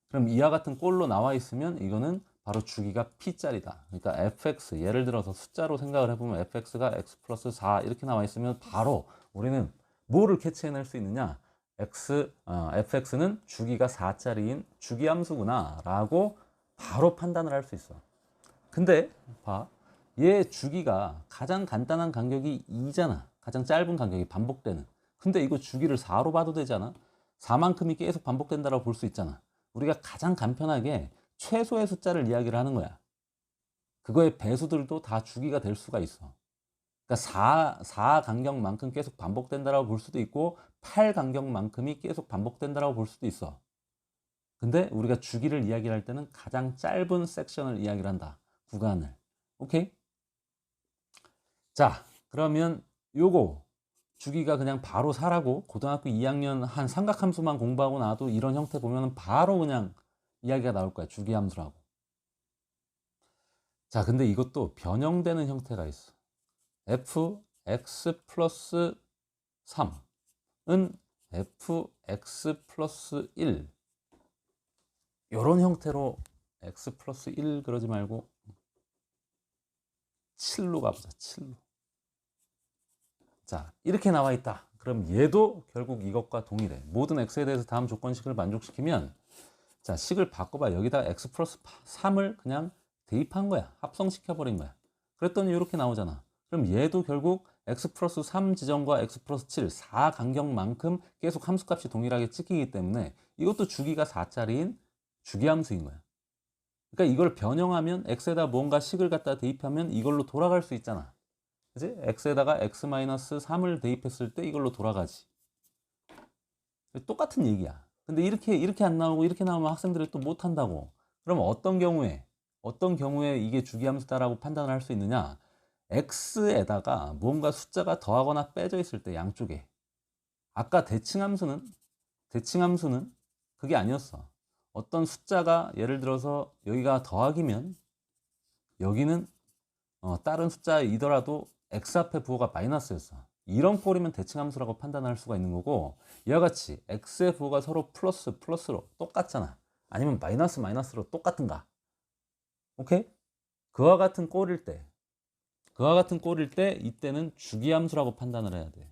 그럼 이와 같은 꼴로 나와 있으면 이거는 바로 주기가 p짜리다. 그러니까 fx, 예를 들어서 숫자로 생각을 해보면 fx가 x 플러스 4 이렇게 나와 있으면 바로 우리는 뭐를 캐치해낼 수 있느냐? fx는 주기가 4짜리인 주기함수구나 라고 바로 판단을 할 수 있어. 근데 봐, 얘 주기가 가장 간단한 간격이 2잖아. 가장 짧은 간격이 반복되는. 근데 이거 주기를 4로 봐도 되잖아. 4만큼이 계속 반복된다고 볼 수 있잖아. 우리가 가장 간편하게 최소의 숫자를 이야기를 하는 거야. 그거의 배수들도 다 주기가 될 수가 있어. 그러니까 4 간격만큼 계속 반복된다고 볼 수도 있고 8 간격만큼이 계속 반복된다고 볼 수도 있어. 근데 우리가 주기를 이야기할 때는 가장 짧은 섹션을 이야기를 한다. 구간을. 오케이? 자, 그러면 요거 주기가 그냥 바로 4라고 고등학교 2학년 한 삼각함수만 공부하고 나도 이런 형태 보면 바로 그냥 이야기가 나올 거야. 주기함수라고. 자, 근데 이것도 변형되는 형태가 있어. fx 플러스 3은 fx 플러스 1 이런 형태로 x 플러스 1 그러지 말고 7로 가보자. 7로. 자, 이렇게 나와 있다. 그럼 얘도 결국 이것과 동일해. 모든 x에 대해서 다음 조건식을 만족시키면 자, 식을 바꿔봐. 여기다 x 플러스 3을 그냥 대입한 거야. 합성시켜버린 거야. 그랬더니 이렇게 나오잖아. 그럼 얘도 결국 x 플러스 3 지점과 x 플러스 7, 4 간격만큼 계속 함수값이 동일하게 찍히기 때문에 이것도 주기가 4짜리인 주기함수인 거야. 그러니까 이걸 변형하면 x에다 뭔가 식을 갖다 대입하면 이걸로 돌아갈 수 있잖아. 그치? x에다가 x-3을 대입했을 때 이걸로 돌아가지. 똑같은 얘기야. 근데 이렇게 안 나오고 이렇게 나오면 학생들이 또 못한다고. 그럼 어떤 경우에 이게 주기함수다라고 판단을 할 수 있느냐? x에다가 뭔가 숫자가 더하거나 빼져 있을 때 양쪽에. 아까 대칭함수는 그게 아니었어. 어떤 숫자가 예를 들어서 여기가 더하기면 여기는 다른 숫자이더라도 x 앞에 부호가 마이너스였어. 이런 꼴이면 대칭함수라고 판단할 수가 있는 거고, 이와 같이 x의 부호가 서로 플러스로 똑같잖아. 아니면 마이너스로 똑같은가. 오케이? 그와 같은 꼴일 때 이때는 주기함수라고 판단을 해야 돼.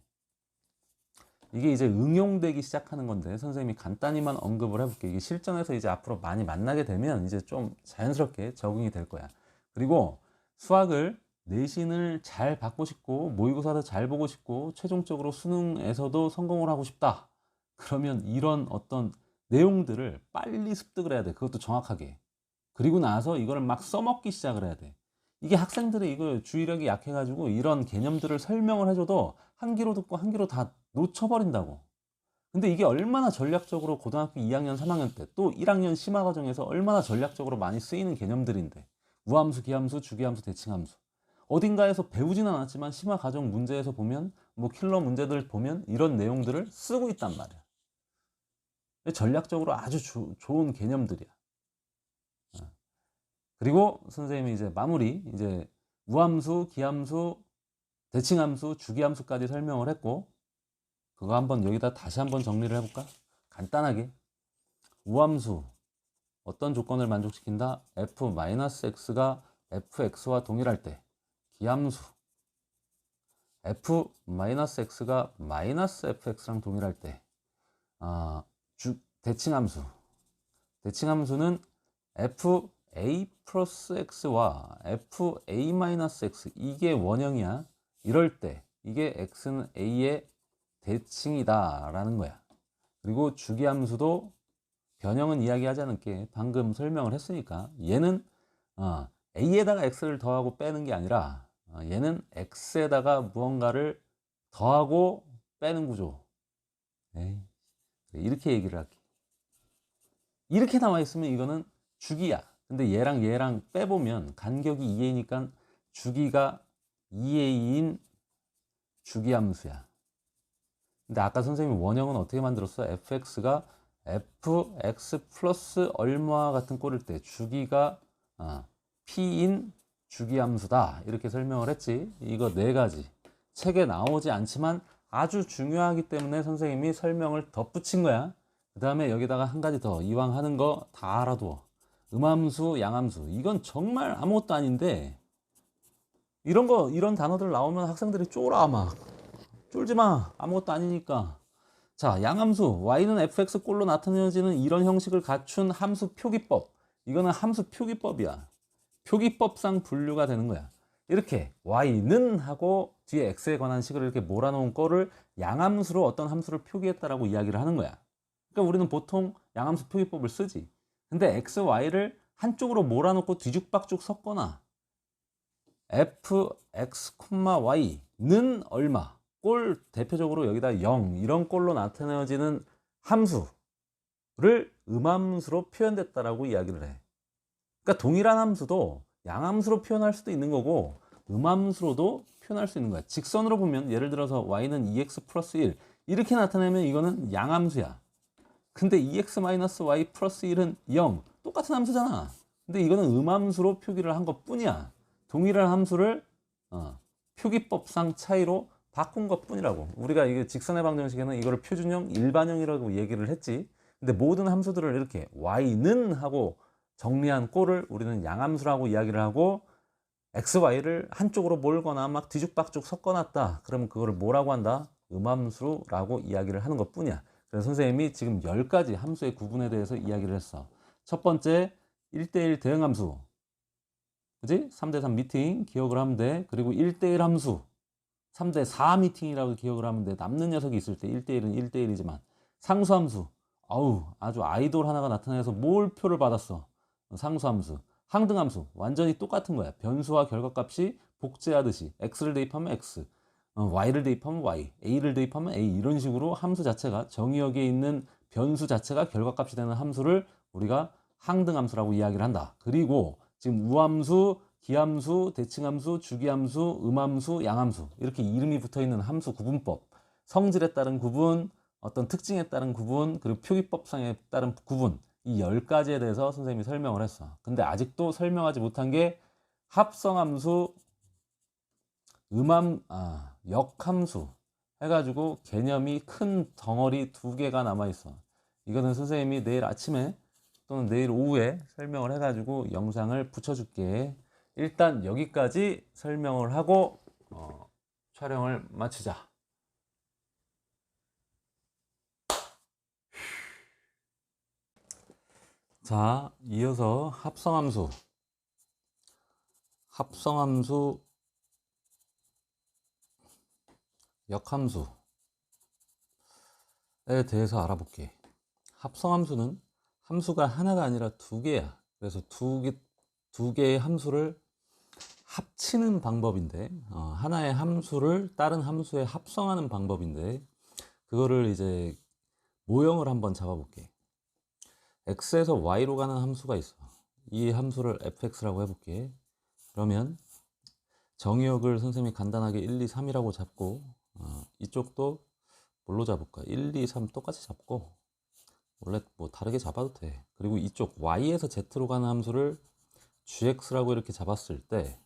이게 이제 응용되기 시작하는 건데 선생님이 간단히만 언급을 해볼게. 이게 실전에서 이제 앞으로 많이 만나게 되면 이제 좀 자연스럽게 적응이 될 거야. 그리고 수학을 내신을 잘 받고 싶고 모의고사도 잘 보고 싶고 최종적으로 수능에서도 성공을 하고 싶다. 그러면 이런 어떤 내용들을 빨리 습득을 해야 돼. 그것도 정확하게. 그리고 나서 이걸 막 써먹기 시작을 해야 돼. 이게 학생들이 이거 주의력이 약해가지고 이런 개념들을 설명을 해줘도 한 귀로 듣고 한 귀로 다 놓쳐버린다고. 근데 이게 얼마나 전략적으로 고등학교 2학년, 3학년 때 또 1학년 심화 과정에서 얼마나 전략적으로 많이 쓰이는 개념들인데 우함수, 기함수, 주기함수, 대칭함수 어딘가에서 배우지는 않았지만 심화 과정 문제에서 보면 뭐 킬러 문제들 보면 이런 내용들을 쓰고 있단 말이야. 전략적으로 아주 좋은 개념들이야. 그리고 선생님이 이제 마무리 이제 우함수, 기함수, 대칭함수, 주기함수까지 설명을 했고 그거 한번 여기다 다시 한번 정리를 해볼까? 간단하게 우함수 어떤 조건을 만족시킨다? f-x가 fx와 동일할 때 기함수 f-x가 -fx랑 동일할 때 대칭함수는 fa 플러스 x와 fa-x 이게 원형이야. 이럴 때 이게 x는 a의 대칭이다 라는 거야. 그리고 주기함수도 변형은 이야기하지 않을게. 방금 설명을 했으니까. 얘는 a에다가 x를 더하고 빼는 게 아니라 얘는 x에다가 무언가를 더하고 빼는 구조. 에이, 이렇게 얘기를 할게. 이렇게 나와 있으면 이거는 주기야. 근데 얘랑 빼보면 간격이 2a니까 주기가 2a인 주기함수야. 근데 아까 선생님이 원형은 어떻게 만들었어? fx가 fx 플러스 얼마 같은 꼴일 때 주기가 p인 주기함수다 이렇게 설명을 했지. 이거 네 가지 책에 나오지 않지만 아주 중요하기 때문에 선생님이 설명을 덧붙인 거야. 그 다음에 여기다가 한 가지 더, 이왕 하는 거 다 알아둬. 음함수, 양함수. 이건 정말 아무것도 아닌데 이런 단어들 나오면 학생들이 쫄아. 막 쫄지 마, 아무것도 아니니까. 자, 양함수 y는 fx 꼴로 나타내지는 이런 형식을 갖춘 함수 표기법. 이거는 함수 표기법이야. 표기법상 분류가 되는 거야. 이렇게 y는 하고 뒤에 x에 관한 식을 이렇게 몰아놓은 거를 양함수로 어떤 함수를 표기했다라고 이야기를 하는 거야. 그러니까 우리는 보통 양함수 표기법을 쓰지. 근데 x, y를 한쪽으로 몰아놓고 뒤죽박죽 섞거나 fx, y는 얼마, 꼴 대표적으로 여기다 0 이런 꼴로 나타내어지는 함수를 음함수로 표현됐다라고 이야기를 해. 그러니까 동일한 함수도 양함수로 표현할 수도 있는 거고 음함수로도 표현할 수 있는 거야. 직선으로 보면 예를 들어서 y는 2x 플러스 1 이렇게 나타내면 이거는 양함수야. 근데 2x-y 플러스 1은 0 똑같은 함수잖아. 근데 이거는 음함수로 표기를 한 것 뿐이야. 동일한 함수를 표기법상 차이로 바꾼 것 뿐이라고. 우리가 이게 직선의 방정식에는 이거를 표준형, 일반형이라고 얘기를 했지. 근데 모든 함수들을 이렇게 y는 하고 정리한 꼴을 우리는 양함수라고 이야기를 하고, x, y를 한쪽으로 몰거나 막 뒤죽박죽 섞어놨다. 그러면 그거를 뭐라고 한다? 음함수라고 이야기를 하는 것 뿐이야. 그래서 선생님이 지금 10가지 함수의 구분에 대해서 이야기를 했어. 첫 번째, 1대1 대응함수. 그지? 3대3 미팅 기억을 하면 돼. 그리고 1대1 함수. 3대4 미팅이라고 기억을 하면 돼. 남는 녀석이 있을 때 1대1은 1대1이지만. 상수함수. 아주 아이돌 하나가 나타나서 몰표를 받았어. 상수함수. 항등함수. 완전히 똑같은 거야. 변수와 결과값이 복제하듯이 x를 대입하면 x, y를 대입하면 y, a를 대입하면 a, 이런 식으로 함수 자체가 정의역에 있는 변수 자체가 결과값이 되는 함수를 우리가 항등함수라고 이야기를 한다. 그리고 지금 우함수, 기함수, 대칭함수, 주기함수, 음함수, 양함수 이렇게 이름이 붙어있는 함수 구분법, 성질에 따른 구분, 어떤 특징에 따른 구분, 그리고 표기법상에 따른 구분, 이 10가지에 대해서 선생님이 설명을 했어. 근데 아직도 설명하지 못한 게 합성함수, 역함수 해가지고 개념이 큰 덩어리 2개가 남아있어. 이거는 선생님이 내일 아침에 또는 내일 오후에 설명을 해가지고 영상을 붙여줄게. 일단 여기까지 설명을 하고 촬영을 마치자. 자, 이어서 합성함수, 역함수에 대해서 알아볼게. 합성함수는 함수가 하나가 아니라 2개야. 그래서 두 개의 함수를 합치는 방법인데, 하나의 함수를 다른 함수에 합성하는 방법인데, 그거를 이제 모형을 한번 잡아볼게. x에서 y로 가는 함수가 있어. 이 함수를 fx라고 해볼게. 그러면 정의역을 선생님이 간단하게 1, 2, 3이라고 잡고, 이쪽도 뭘로 잡을까? 1, 2, 3 똑같이 잡고, 원래 뭐 다르게 잡아도 돼. 그리고 이쪽 y에서 z로 가는 함수를 gx라고 이렇게 잡았을 때,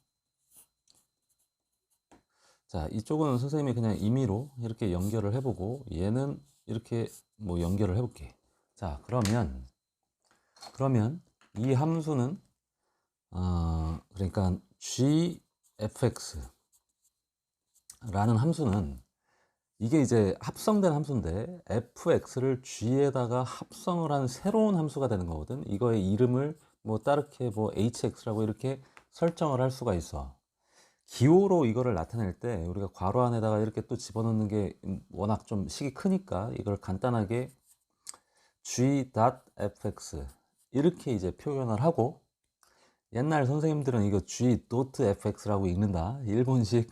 자, 이쪽은 선생님이 그냥 임의로 이렇게 연결을 해보고, 얘는 이렇게 뭐 연결을 해볼게. 자, 그러면 이 함수는 그러니까 gfx라는 함수는, 이게 이제 합성된 함수인데 fx를 g에다가 합성을 한 새로운 함수가 되는 거거든. 이거의 이름을 뭐 따르게 뭐 hx라고 이렇게 설정을 할 수가 있어. 기호로 이거를 나타낼 때 우리가 괄호 안에다가 이렇게 또 집어넣는 게 워낙 좀 식이 크니까 이걸 간단하게 g.fx 이렇게 이제 표현을 하고, 옛날 선생님들은 이거 g.fx라고 읽는다. 일본식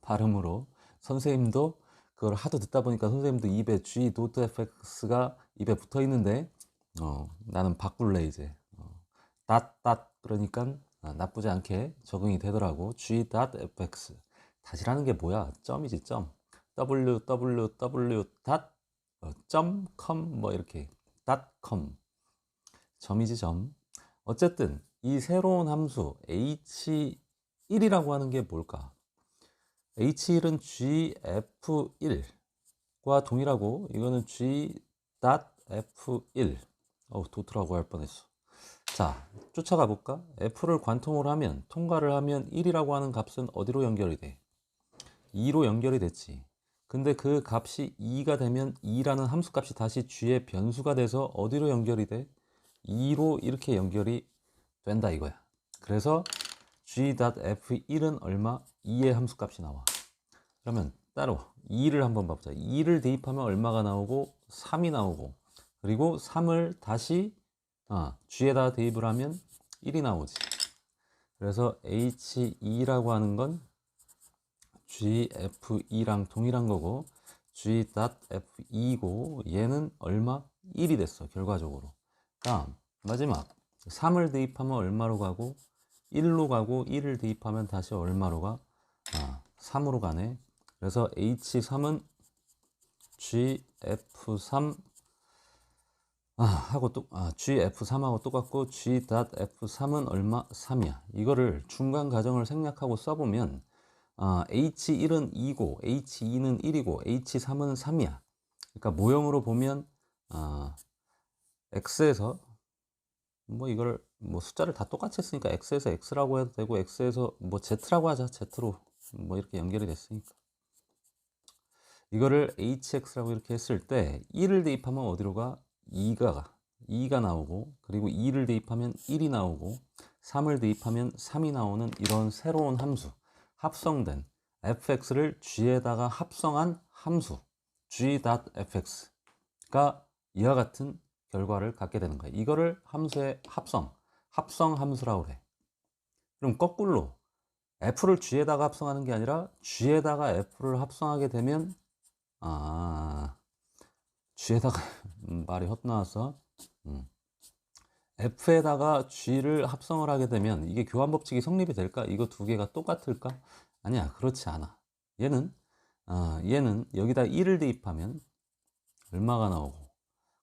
발음으로. 선생님도 그걸 하도 듣다 보니까 선생님도 입에 g.fx가 입에 붙어 있는데, 나는 바꿀래 이제. 그러니까 나쁘지 않게 적응이 되더라고. g.fx. 다시라는 게 뭐야? 점이지, 점. www. .com 뭐 이렇게 .com 점이지, 점. 어쨌든 이 새로운 함수 h1이라고 하는 게 뭘까? h1은 gf1과 동일하고, 이거는 g.f1. 도트라고 할 뻔했어. 자, 쫓아가 볼까? f를 관통을 하면, 통과를 하면 1이라고 하는 값은 어디로 연결이 돼? 2로 연결이 됐지. 근데 그 값이 2가 되면 2라는 함수 값이 다시 g의 변수가 돼서 어디로 연결이 돼? 2로 이렇게 연결이 된다 이거야. 그래서 g.f1은 얼마? 2의 함수 값이 나와. 그러면 따로 2를 한번 봐보자. 2를 대입하면 얼마가 나오고 3이 나오고, 그리고 3을 다시 g에다 대입을 하면 1이 나오지. 그래서 h2라고 하는 건 gf2랑 동일한 거고, g.f2고 얘는 얼마? 1이 됐어 결과적으로. 다음 마지막 3을 대입하면 얼마로 가고 1로 가고, 1을 대입하면 다시 얼마로 가? 3으로 가네. 그래서 h3은 gf3 gf3하고 똑같고, g.f3은 얼마? 3이야. 이거를 중간 가정을 생략하고 써보면 h1은 2고 h2는 1이고 h3은 3이야. 그러니까 모형으로 보면 x에서 뭐 이걸 뭐 숫자를 다 똑같이 했으니까 x에서 x라고 해도 되고, x에서 뭐 z라고 하자. z로 뭐 이렇게 연결이 됐으니까 이거를 hx라고 이렇게 했을 때 1을 대입하면 어디로 가? 2가 나오고, 그리고 2를 대입하면 1이 나오고, 3을 대입하면 3이 나오는 이런 새로운 함수, 합성된 fx를 g에다가 합성한 함수 g.fx가 이와 같은 결과를 갖게 되는 거예요. 이거를 함수의 합성 함수라고 그래. 그럼 거꾸로 f를 g에다가 합성하는 게 아니라 g에다가 f를 합성하게 되면 g에다가 말이 헛나와서 f에다가 g를 합성을 하게 되면 이게 교환 법칙이 성립이 될까? 이거 두 개가 똑같을까? 아니야, 그렇지 않아. 얘는 여기다 1을 대입하면 얼마가 나오고,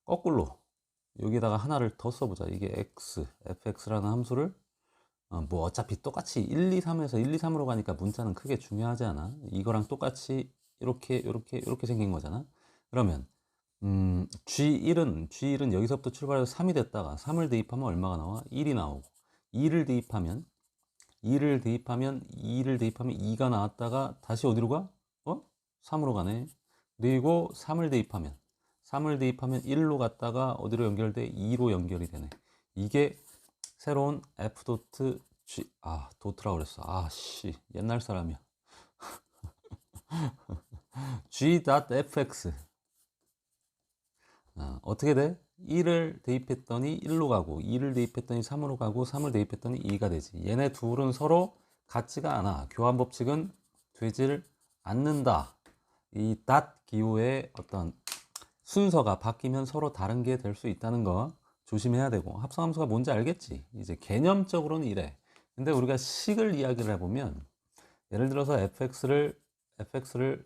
거꾸로 여기다가 하나를 더 써보자. 이게 fx라는 함수를 뭐 어차피 똑같이 1, 2, 3에서 1, 2, 3으로 가니까 문자는 크게 중요하지 않아. 이거랑 똑같이 이렇게 생긴 거잖아. 그러면 G1은 여기서부터 출발해서 3이 됐다가 3을 대입하면 얼마가 나와? 1이 나오고, 2를 대입하면 2가 나왔다가 다시 어디로 가? 3으로 가네. 그리고 3을 대입하면 1로 갔다가 어디로 연결돼? 2로 연결이 되네. 이게 새로운 f.g 도트라고 그랬어. 옛날 사람이야. g.fx 어떻게 돼? 1을 대입했더니 1로 가고, 2를 대입했더니 3으로 가고, 3을 대입했더니 2가 되지. 얘네 둘은 서로 같지가 않아. 교환 법칙은 되질 않는다. 이 기호의 어떤 순서가 바뀌면 서로 다른 게 될 수 있다는 거 조심해야 되고, 합성함수가 뭔지 알겠지? 이제 개념적으로는 이래. 근데 우리가 식을 이야기를 해보면, 예를 들어서 fx를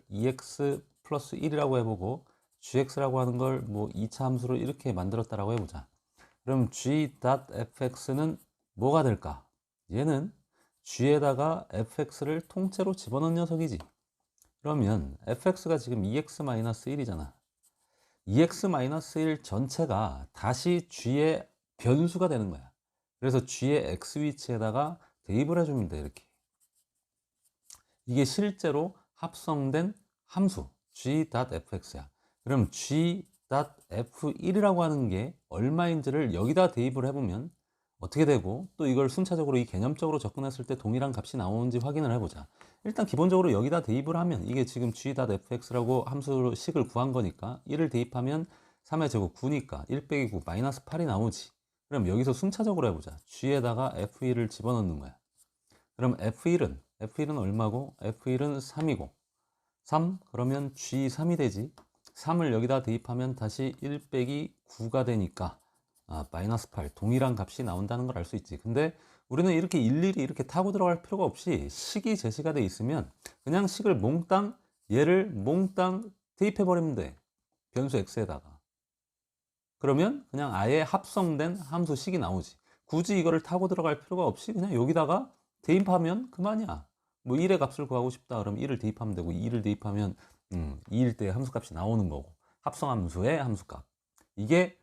EX 플러스 1이라고 해보고, gx라고 하는 걸 뭐 2차 함수로 이렇게 만들었다라고 해보자. 그럼 g.fx는 뭐가 될까? 얘는 g에다가 fx를 통째로 집어넣은 녀석이지. 그러면 fx가 지금 2x-1이잖아. 2x-1 전체가 다시 g의 변수가 되는 거야. 그래서 g의 x 위치에다가 대입을 해주면 돼, 이렇게. 이게 실제로 합성된 함수 g.fx야. 그럼 g.f1이라고 하는 게 얼마인지를 여기다 대입을 해보면 어떻게 되고, 또 이걸 순차적으로 이 개념적으로 접근했을 때 동일한 값이 나오는지 확인을 해보자. 일단 기본적으로 여기다 대입을 하면, 이게 지금 g.fx라고 함수로 식을 구한 거니까 1을 대입하면 3의 제곱 9니까 1 빼기 9 마이너스 8이 나오지. 그럼 여기서 순차적으로 해보자. G에다가 F1을 집어넣는 거야. 그럼 F1은 얼마고? F1은 3이고 3 그러면 G3이 되지. 3을 여기다 대입하면 다시 1 빼기 9가 되니까 마이너스 8 동일한 값이 나온다는 걸 알 수 있지. 근데 우리는 이렇게 일일이 이렇게 타고 들어갈 필요가 없이 식이 제시가 돼 있으면 그냥 식을 몽땅 얘를 몽땅 대입해 버리면 돼. 변수 x에다가. 그러면 그냥 아예 합성된 함수 식이 나오지. 굳이 이거를 타고 들어갈 필요가 없이 그냥 여기다가 대입하면 그만이야. 뭐 1의 값을 구하고 싶다 그러면 1을 대입하면 되고 2를 대입하면 2일 때 함수값이 나오는 거고. 합성함수의 함수값. 이게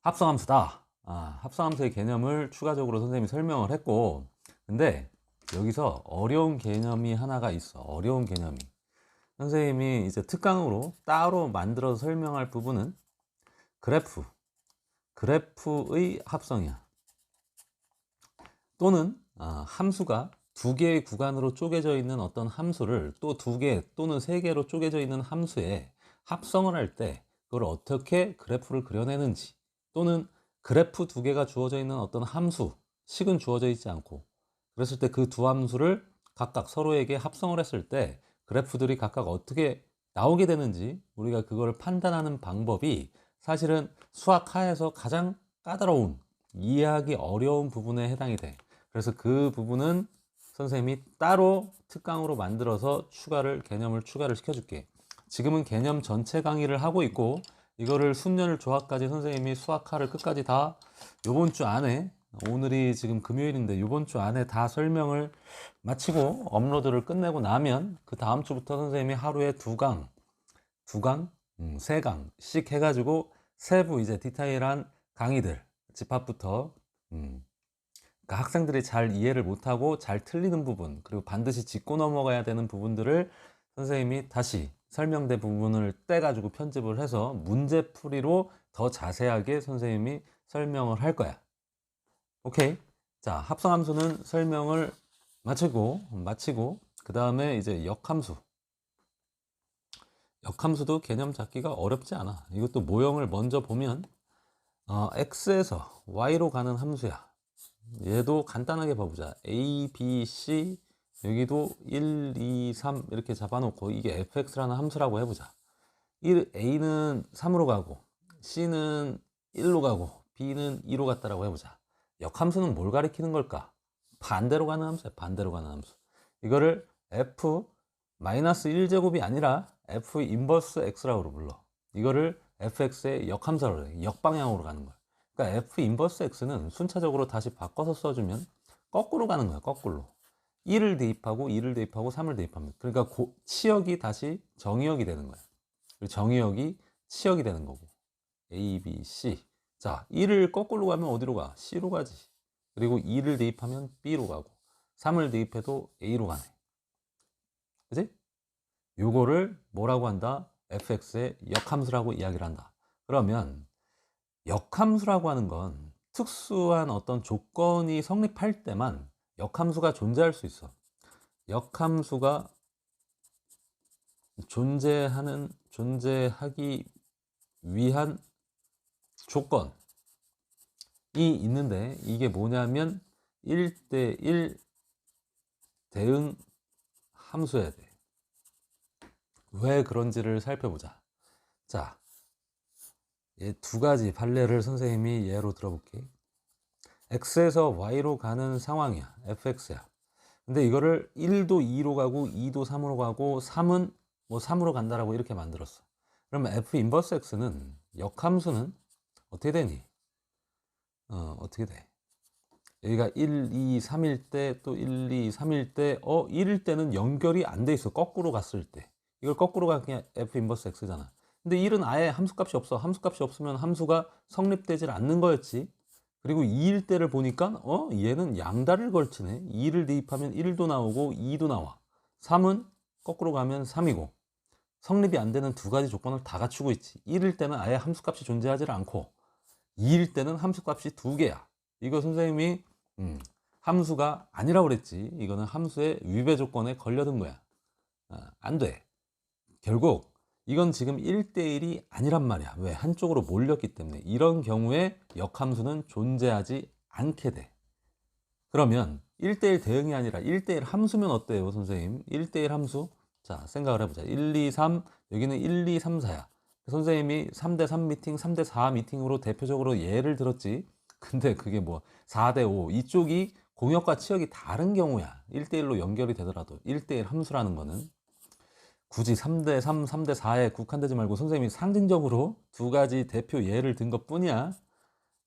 합성함수다. 합성함수의 개념을 추가적으로 선생님이 설명을 했고, 근데 여기서 어려운 개념이 하나가 있어. 어려운 개념이. 선생님이 이제 특강으로 따로 만들어서 설명할 부분은 그래프의 합성이야. 또는 함수가 두 개의 구간으로 쪼개져 있는 어떤 함수를 또 두 개 또는 세 개로 쪼개져 있는 함수에 합성을 할 때 그걸 어떻게 그래프를 그려내는지, 또는 그래프 두 개가 주어져 있는 어떤 함수, 식은 주어져 있지 않고, 그랬을 때 그 두 함수를 각각 서로에게 합성을 했을 때 그래프들이 각각 어떻게 나오게 되는지 우리가 그걸 판단하는 방법이 사실은 수학하에서 가장 까다로운, 이해하기 어려운 부분에 해당이 돼. 그래서 그 부분은 선생님이 따로 특강으로 만들어서 개념을 추가를 시켜줄게. 지금은 개념 전체 강의를 하고 있고, 이거를 순열 조합까지 선생님이 수학하를 끝까지 다 요번 주 안에, 오늘이 지금 금요일인데 요번 주 안에 다 설명을 마치고 업로드를 끝내고 나면 그 다음 주부터 선생님이 하루에 세 강씩 해가지고 세부 이제 디테일한 강의들, 집합부터 그러니까 학생들이 잘 이해를 못하고 잘 틀리는 부분, 그리고 반드시 짚고 넘어가야 되는 부분들을 선생님이 다시 설명된 부분을 떼가지고 편집을 해서 문제풀이로 더 자세하게 선생님이 설명을 할 거야. 오케이. 자, 합성함수는 설명을 마치고 그 다음에 이제 역함수도 개념 잡기가 어렵지 않아. 이것도 모형을 먼저 보면 x에서 y로 가는 함수야. 얘도 간단하게 봐보자. a, b, c, 여기도 1, 2, 3 이렇게 잡아놓고 이게 fx라는 함수라고 해보자. a는 3으로 가고 c는 1로 가고 b는 2로 갔다라고 해보자. 역함수는 뭘 가리키는 걸까? 반대로 가는 함수야. 반대로 가는 함수. 이거를 f-1제곱이 아니라 f 인버스 x라고 불러. 이거를 fx의 역함수라고 해. 역방향으로 가는 거야. 그러니까 f 인버스 x는 순차적으로 다시 바꿔서 써주면 거꾸로 가는 거야. 거꾸로. 1을 대입하고 2를 대입하고 3을 대입합니다. 그러니까 치역이 다시 정의역이 되는 거야. 그리고 정의역이 치역이 되는 거고. A, B, C. 자, 1을 거꾸로 가면 어디로 가? C로 가지. 그리고 2를 대입하면 B로 가고 3을 대입해도 A로 가네. 그치? 요거를 뭐라고 한다? fx의 역함수라고 이야기를 한다. 그러면 역함수라고 하는 건 특수한 어떤 조건이 성립할 때만 역함수가 존재할 수 있어. 역함수가 존재하기 위한 조건이 있는데, 이게 뭐냐면 1대1 대응 함수여야 돼. 왜 그런지를 살펴보자. 자, 두 가지 판례를 선생님이 예로 들어볼게. x에서 y로 가는 상황이야. fx야. 근데 이거를 1도 2로 가고 2도 3으로 가고 3은 뭐 3으로 간다라고 이렇게 만들었어. 그러면 f 인버스 x는 역함수는 어떻게 되니? 어떻게 돼? 여기가 1, 2, 3일 때, 또 1, 2, 3일 때, 1일 때는 연결이 안 돼 있어. 거꾸로 갔을 때. 이걸 거꾸로 가면 그냥 f 인버스 x잖아. 근데 1은 아예 함수값이 없어. 함수값이 없으면 함수가 성립되질 않는 거였지. 그리고 2일 때를 보니까 얘는 양다리를 걸치네. 2를 대입하면 1도 나오고 2도 나와. 3은 거꾸로 가면 3이고 성립이 안 되는 두 가지 조건을 다 갖추고 있지. 1일 때는 아예 함수값이 존재하지 않고 2일 때는 함수값이 두 개야. 이거 선생님이 함수가 아니라고 그랬지. 이거는 함수의 위배 조건에 걸려든 거야. 안 돼. 결국 이건 지금 1대1이 아니란 말이야. 왜? 한쪽으로 몰렸기 때문에. 이런 경우에 역함수는 존재하지 않게 돼. 그러면 1대1 대응이 아니라 1대1 함수면 어때요, 선생님? 1대1 함수? 자, 생각을 해보자. 1, 2, 3, 여기는 1, 2, 3, 4야. 선생님이 3대3 미팅, 3대4 미팅으로 대표적으로 예를 들었지. 근데 그게 뭐 4대5, 이쪽이 공역과 치역이 다른 경우야. 1대1로 연결이 되더라도 1대1 함수라는 거는 굳이 3대3, 3대4에 국한되지 말고 선생님이 상징적으로 두 가지 대표 예를 든 것뿐이야.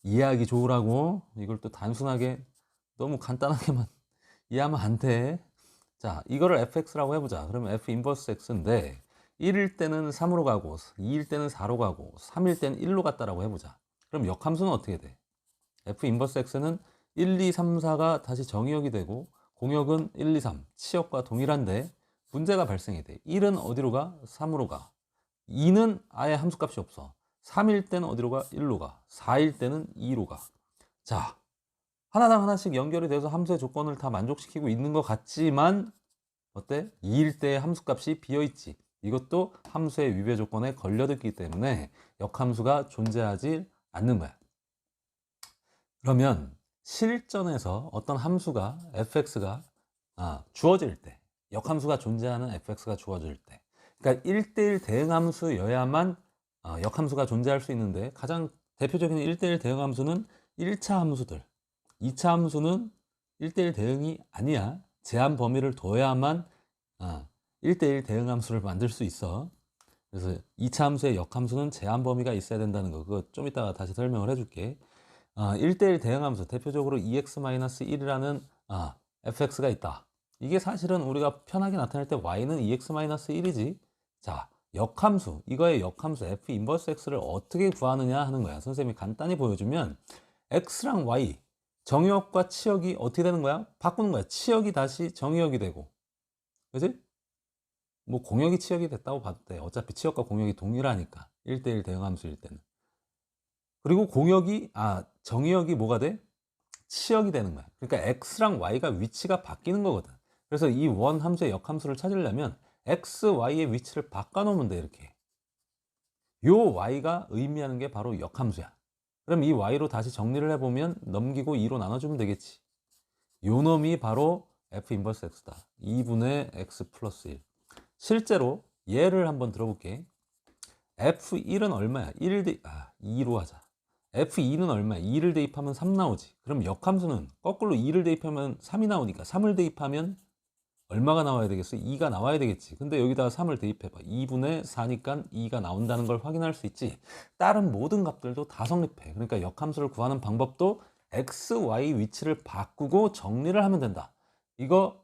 이해하기 좋으라고. 이걸 또 단순하게 너무 간단하게만 이해하면 안 돼. 자, 이거를 fx라고 해보자. 그러면 f 인버스 x인데 1일 때는 3으로 가고 2일 때는 4로 가고 3일 때는 1로 갔다라고 해보자. 그럼 역함수는 어떻게 돼? f 인버스 x는 1, 2, 3, 4가 다시 정의역이 되고 공역은 1, 2, 3 치역과 동일한데 문제가 발생이 돼. 1은 어디로 가? 3으로 가. 2는 아예 함수값이 없어. 3일 때는 어디로 가? 1로 가. 4일 때는 2로 가. 자, 하나당 하나씩 연결이 돼서 함수의 조건을 다 만족시키고 있는 것 같지만 어때? 2일 때 함수값이 비어있지. 이것도 함수의 위배 조건에 걸려들기 때문에 역함수가 존재하지 않는 거야. 그러면 실전에서 어떤 함수가 fx가 주어질 때, 역함수가 존재하는 fx가 주어질 때, 그러니까 1대1 대응함수여야만 역함수가 존재할 수 있는데 가장 대표적인 1대1 대응함수는 1차 함수들. 2차 함수는 1대1 대응이 아니야. 제한 범위를 둬야만 1대1 대응 함수를 만들 수 있어. 그래서 2차 함수의 역함수는 제한 범위가 있어야 된다는 거. 그거 좀 이따가 다시 설명을 해줄게. 1대1 대응 함수, 대표적으로 2x-1이라는 fx가 있다. 이게 사실은 우리가 편하게 나타낼 때 y는 2x-1이지. 자, 역함수, 이거의 역함수 f 인버스 x를 어떻게 구하느냐 하는 거야. 선생님이 간단히 보여주면 x랑 y, 정의역과 치역이 어떻게 되는 거야? 바꾸는 거야. 치역이 다시 정의역이 되고. 그지? 뭐 공역이 치역이 됐다고 봐도 돼. 어차피 치역과 공역이 동일하니까. 1대1 대응함수일 때는. 그리고 정의역이 뭐가 돼? 치역이 되는 거야. 그러니까 x랑 y가 위치가 바뀌는 거거든. 그래서 이 원 함수의 역함수를 찾으려면 x, y의 위치를 바꿔놓으면 돼. 이렇게. 요 y가 의미하는 게 바로 역함수야. 그럼 이 y로 다시 정리를 해보면 넘기고 2로 나눠주면 되겠지. 요 놈이 바로 f 인버스 x다. 2분의 x 플러스 1. 실제로 예를 한번 들어볼게. f1은 얼마야? 2로 하자. f2는 얼마야? 2를 대입하면 3 나오지. 그럼 역함수는 거꾸로 2를 대입하면 3이 나오니까 3을 대입하면 얼마가 나와야 되겠어? 2가 나와야 되겠지. 근데 여기다가 3을 대입해봐. 2분의 4니까 2가 나온다는 걸 확인할 수 있지. 다른 모든 값들도 다 성립해. 그러니까 역함수를 구하는 방법도 x, y 위치를 바꾸고 정리를 하면 된다. 이거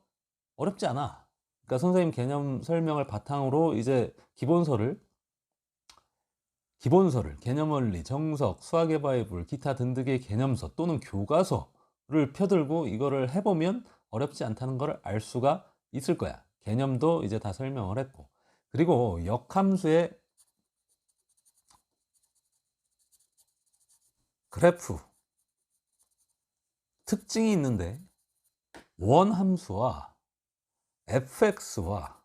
어렵지 않아. 그러니까 선생님 개념 설명을 바탕으로 이제 기본서를, 개념원리, 정석, 수학의 바이블, 기타 등등의 개념서 또는 교과서를 펴들고 이거를 해보면 어렵지 않다는 걸 알 수가 있을 거야. 개념도 이제 다 설명을 했고. 그리고 역함수의 그래프 특징이 있는데 원함수와 fx와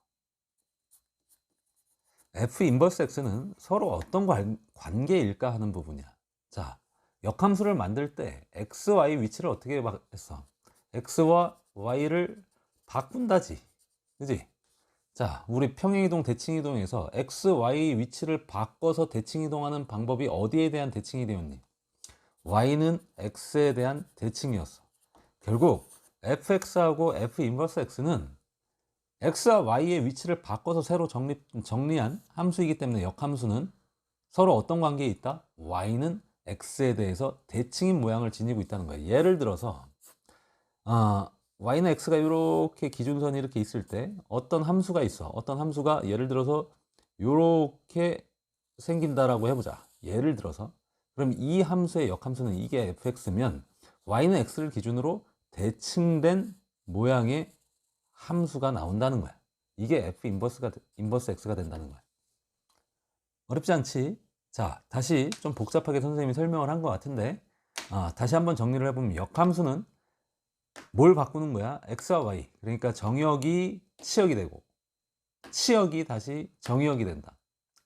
f 인버스 x는 서로 어떤 관계일까 하는 부분이야. 자, 역함수를 만들 때 x, y 위치를 어떻게 했어? x와 y를 바꾼다지. 그지? 자, 우리 평행이동, 대칭이동에서 x, y 위치를 바꿔서 대칭이동하는 방법이 어디에 대한 대칭이 되었니? y는 x에 대한 대칭이었어. 결국 fx하고 f 인버스 x는 x와 y의 위치를 바꿔서 새로 정리한 함수이기 때문에 역함수는 서로 어떤 관계에 있다? y는 x에 대해서 대칭인 모양을 지니고 있다는 거예요. 예를 들어서 y는 x가 이렇게 기준선이 이렇게 있을 때 어떤 함수가 있어. 어떤 함수가 예를 들어서 이렇게 생긴다라고 해보자. 예를 들어서 그럼 이 함수의 역함수는 이게 fx면 y는 x를 기준으로 대칭된 모양의 함수가 나온다는 거야. 이게 f 인버스 x가 된다는 거야. 어렵지 않지? 자, 다시 좀 복잡하게 선생님이 설명을 한 것 같은데 다시 한번 정리를 해보면 역함수는 뭘 바꾸는 거야? x와 y. 그러니까 정역이 치역이 되고 치역이 다시 정역이 된다.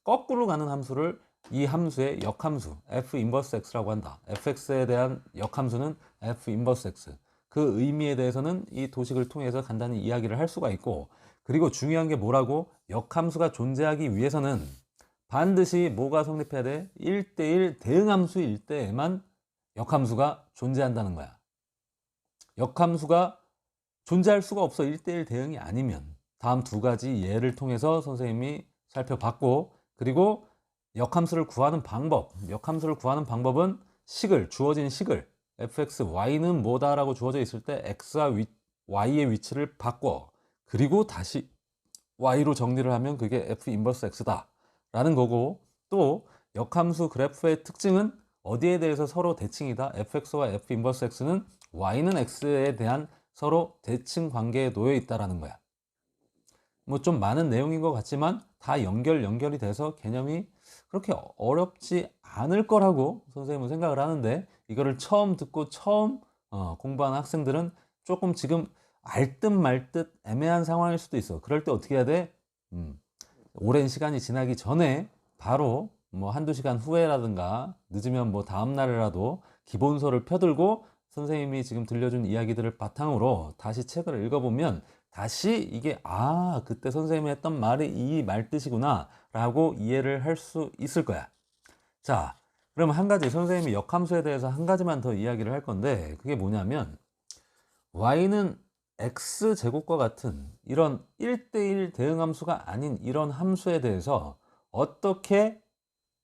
거꾸로 가는 함수를 이 함수의 역함수 f 인버스 x라고 한다. fx에 대한 역함수는 f 인버스 x. 그 의미에 대해서는 이 도식을 통해서 간단히 이야기를 할 수가 있고, 그리고 중요한 게 뭐라고? 역함수가 존재하기 위해서는 반드시 뭐가 성립해야 돼? 1대1 대응함수일 때에만 역함수가 존재한다는 거야. 역함수가 존재할 수가 없어. 1대1 대응이 아니면. 다음 두 가지 예를 통해서 선생님이 살펴봤고, 그리고 역함수를 구하는 방법은 주어진 식을 fx, y는 뭐다라고 주어져 있을 때 x와 y의 위치를 바꿔, 그리고 다시 y로 정리를 하면 그게 f 인버스 x다 라는 거고, 또 역함수 그래프의 특징은 어디에 대해서 서로 대칭이다. fx와 f 인버스 x는 y는 x에 대한 서로 대칭 관계에 놓여 있다라는 거야. 뭐 좀 많은 내용인 것 같지만 다 연결이 돼서 개념이 그렇게 어렵지 않을 거라고 선생님은 생각을 하는데, 이거를 처음 듣고 처음 공부하는 학생들은 조금 지금 알 듯 말 듯 애매한 상황일 수도 있어. 그럴 때 어떻게 해야 돼? 오랜 시간이 지나기 전에 바로 뭐 한두 시간 후에라든가 늦으면 뭐 다음 날이라도 기본서를 펴들고 선생님이 지금 들려준 이야기들을 바탕으로 다시 책을 읽어보면 다시 이게 그때 선생님이 했던 말이 이 말뜻이구나 라고 이해를 할 수 있을 거야. 자, 그럼 한 가지 선생님이 역함수에 대해서 한 가지만 더 이야기를 할 건데, 그게 뭐냐면 y는 x제곱과 같은 이런 1대1 대응함수가 아닌 이런 함수에 대해서 어떻게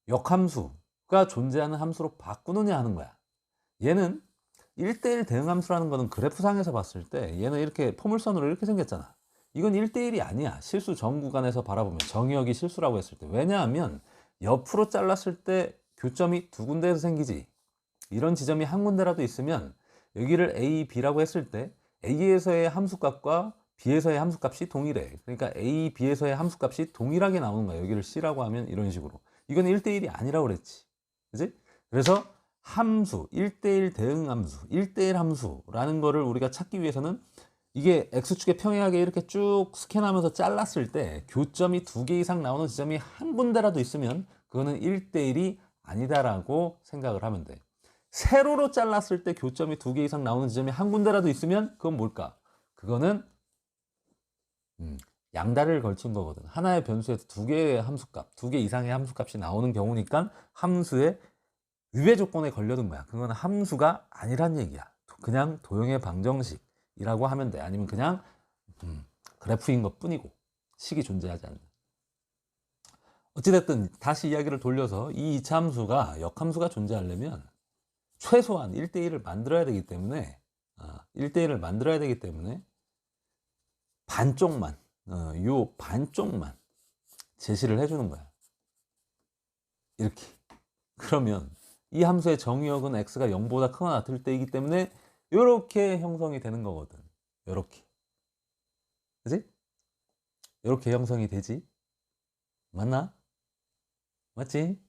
역함수가 존재하는 함수로 바꾸느냐 하는 거야. 얘는 1대1 대응함수라는 거는 그래프상에서 봤을 때 얘는 이렇게 포물선으로 이렇게 생겼잖아. 이건 1대1이 아니야. 실수 전 구간에서 바라보면 정의역이 실수라고 했을 때. 왜냐하면 옆으로 잘랐을 때 교점이 두 군데에서 생기지. 이런 지점이 한 군데라도 있으면 여기를 A, B라고 했을 때 A에서의 함수값과 B에서의 함수값이 동일해. 그러니까 A, B에서의 함수값이 동일하게 나오는 거야. 여기를 C라고 하면 이런 식으로. 이건 1대1이 아니라고 그랬지. 그지? 그래서 함수, 1대1 대응 함수, 1대1 함수라는 거를 우리가 찾기 위해서는 이게 X축에 평행하게 이렇게 쭉 스캔하면서 잘랐을 때 교점이 두 개 이상 나오는 지점이 한 군데라도 있으면 그거는 1대1이 아니다라고 생각을 하면 돼. 세로로 잘랐을 때 교점이 두 개 이상 나오는 지점이 한 군데라도 있으면 그건 뭘까? 그거는 양다리를 걸친 거거든. 하나의 변수에서 두 개의 함수값, 두 개 이상의 함수값이 나오는 경우니까 함수의 위배 조건에 걸려든 거야. 그건 함수가 아니란 얘기야. 그냥 도형의 방정식이라고 하면 돼. 아니면 그냥 그래프인 것 뿐이고 식이 존재하지 않는. 어찌됐든 다시 이야기를 돌려서 이 이차함수가 역함수가 존재하려면 최소한 1대1을 만들어야 되기 때문에 1대1을 만들어야 되기 때문에 반쪽만 요 반쪽만 제시를 해주는 거야. 이렇게. 그러면 이 함수의 정의역은 x가 0보다 크거나 같을 때이기 때문에 이렇게 형성이 되는 거거든. 이렇게. 그지? 이렇게 형성이 되지? 맞나? 맞지?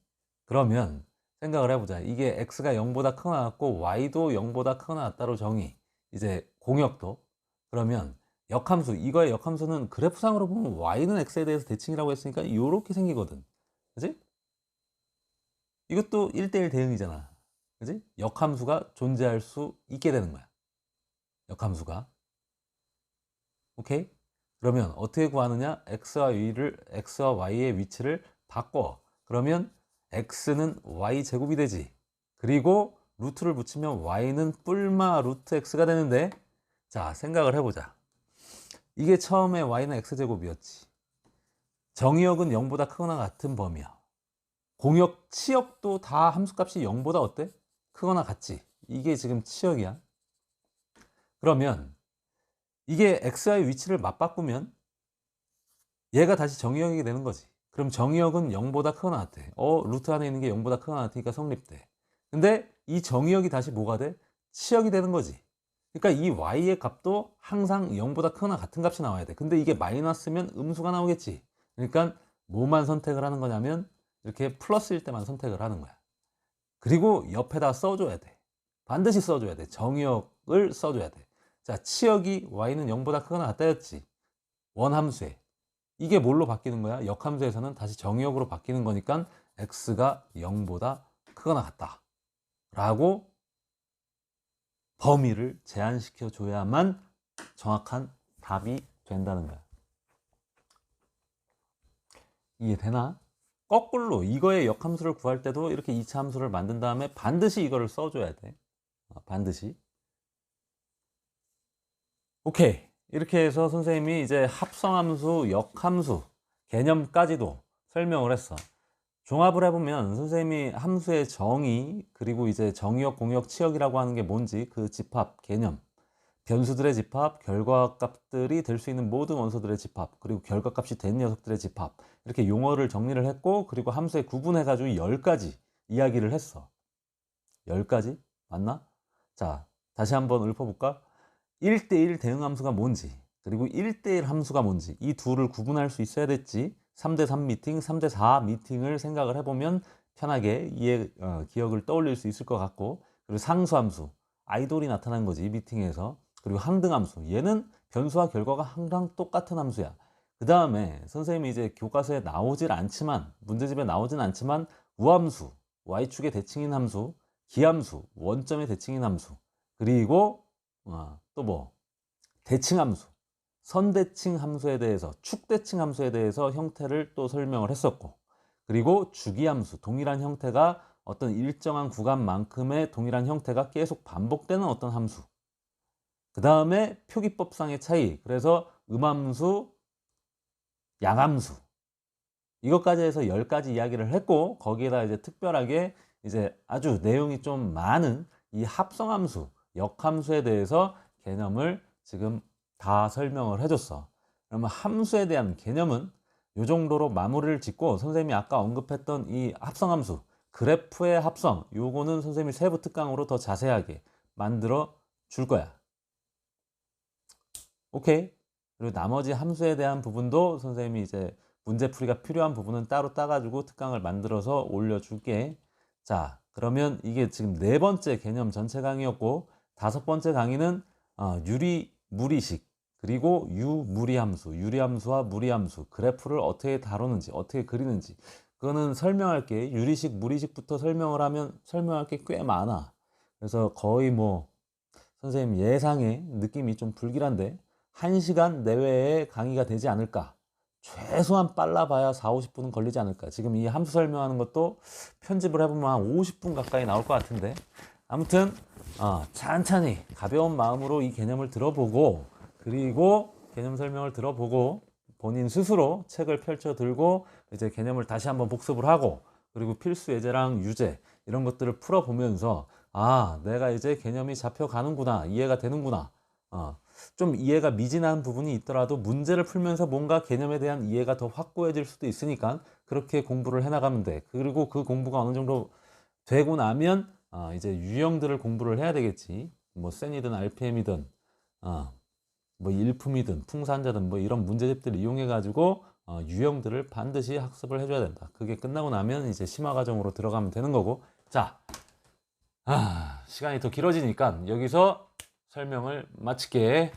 그러면 생각을 해보자. 이게 x가 0보다 크거나 같고 y도 0보다 크거나 같다로 정의. 이제 공역도. 그러면 역함수, 이거의 역함수는 그래프상으로 보면 y는 x에 대해서 대칭이라고 했으니까 이렇게 생기거든. 그지? 이것도 1대1 대응이잖아. 그지? 역함수가 존재할 수 있게 되는 거야. 역함수가. 오케이? 그러면 어떻게 구하느냐? x와 y의 위치를 바꿔. 그러면 x는 y 제곱이 되지. 그리고 루트를 붙이면 y는 뿔마 루트 x가 되는데, 자, 생각을 해보자. 이게 처음에 y는 x제곱이었지. 정의역은 0보다 크거나 같은 범위야. 공역, 치역도 다 함수값이 0보다 어때? 크거나 같지. 이게 지금 치역이야. 그러면 이게 x의 위치를 맞바꾸면 얘가 다시 정의역이 되는 거지. 그럼 정의역은 0보다 크거나 같대. 루트 안에 있는 게 0보다 크거나 같으니까 성립돼. 근데 이 정의역이 다시 뭐가 돼? 치역이 되는 거지. 그러니까 이 y의 값도 항상 0보다 크거나 같은 값이 나와야 돼. 근데 이게 마이너스면 음수가 나오겠지. 그러니까 뭐만 선택을 하는 거냐면 이렇게 플러스일 때만 선택을 하는 거야. 그리고 옆에다 써줘야 돼. 반드시 써줘야 돼. 정의역을 써줘야 돼. 자, 치역이 y는 0보다 크거나 같다였지. 원함수에. 이게 뭘로 바뀌는 거야? 역함수에서는 다시 정의역으로 바뀌는 거니까 x가 0보다 크거나 같다 라고 범위를 제한시켜 줘야만 정확한 답이 된다는 거야. 이해되나? 거꾸로 이거의 역함수를 구할 때도 이렇게 2차 함수를 만든 다음에 반드시 이거를 써줘야 돼. 반드시. 오케이. 이렇게 해서 선생님이 이제 합성함수, 역함수 개념까지도 설명을 했어. 종합을 해보면 선생님이 함수의 정의, 그리고 이제 정의역, 공역, 치역이라고 하는 게 뭔지 그 집합, 개념, 변수들의 집합, 결과값들이 될 수 있는 모든 원소들의 집합, 그리고 결과값이 된 녀석들의 집합, 이렇게 용어를 정리를 했고, 그리고 함수에 구분해가지고 10가지 이야기를 했어. 10가지? 맞나? 자, 다시 한번 읊어볼까? 1대1 대응함수가 뭔지, 그리고 1대1 함수가 뭔지, 이 둘을 구분할 수 있어야 됐지. 3대3 미팅, 3대4 미팅을 생각을 해보면 편하게 기억을 떠올릴 수 있을 것 같고, 그리고 상수함수, 아이돌이 나타난 거지, 미팅에서. 그리고 항등함수, 얘는 변수와 결과가 항상 똑같은 함수야. 그 다음에 선생님이 이제 교과서에 나오질 않지만, 문제집에 나오진 않지만, 우함수, y축의 대칭인 함수, 기함수, 원점의 대칭인 함수, 그리고 또 뭐 대칭함수, 선대칭 함수에 대해서, 축대칭 함수에 대해서 형태를 또 설명을 했었고, 그리고 주기함수, 동일한 형태가 어떤 일정한 구간만큼의 동일한 형태가 계속 반복되는 어떤 함수. 그 다음에 표기법상의 차이, 그래서 음함수, 양함수, 이것까지 해서 10가지 이야기를 했고, 거기에다 이제 특별하게 이제 아주 내용이 좀 많은 이 합성함수, 역함수에 대해서 개념을 지금 다 설명을 해줬어. 그러면 함수에 대한 개념은 이 정도로 마무리를 짓고, 선생님이 아까 언급했던 이 합성함수, 그래프의 합성, 요거는 선생님이 세부 특강으로 더 자세하게 만들어 줄 거야. 오케이? 그리고 나머지 함수에 대한 부분도 선생님이 이제 문제풀이가 필요한 부분은 따로 따가지고 특강을 만들어서 올려줄게. 자, 그러면 이게 지금 4번째 개념 전체 강의였고, 5번째 강의는 유리무리식, 그리고 유무리함수, 유리함수와 무리함수, 그래프를 어떻게 다루는지, 어떻게 그리는지, 그거는 설명할게. 유리식, 무리식부터 설명을 하면 설명할 게 꽤 많아. 그래서 거의 뭐 선생님 예상의 느낌이 좀 불길한데 1시간 내외의 강의가 되지 않을까. 최소한 빨라봐야 4, 50분은 걸리지 않을까. 지금 이 함수 설명하는 것도 편집을 해보면 한 50분 가까이 나올 것 같은데, 아무튼 찬찬히 가벼운 마음으로 이 개념을 들어보고, 그리고 개념 설명을 들어보고 본인 스스로 책을 펼쳐 들고 이제 개념을 다시 한번 복습을 하고, 그리고 필수 예제랑 유제 이런 것들을 풀어보면서 내가 이제 개념이 잡혀가는구나, 이해가 되는구나, 좀 이해가 미진한 부분이 있더라도 문제를 풀면서 뭔가 개념에 대한 이해가 더 확고해질 수도 있으니까 그렇게 공부를 해나가면 돼. 그리고 그 공부가 어느 정도 되고 나면 이제 유형들을 공부를 해야 되겠지. 뭐 센이든 RPM이든 뭐 일품이든 풍산자든 뭐 이런 문제집들을 이용해 가지고 유형들을 반드시 학습을 해줘야 된다. 그게 끝나고 나면 이제 심화 과정으로 들어가면 되는 거고. 자, 시간이 더 길어지니까 여기서 설명을 마칠게.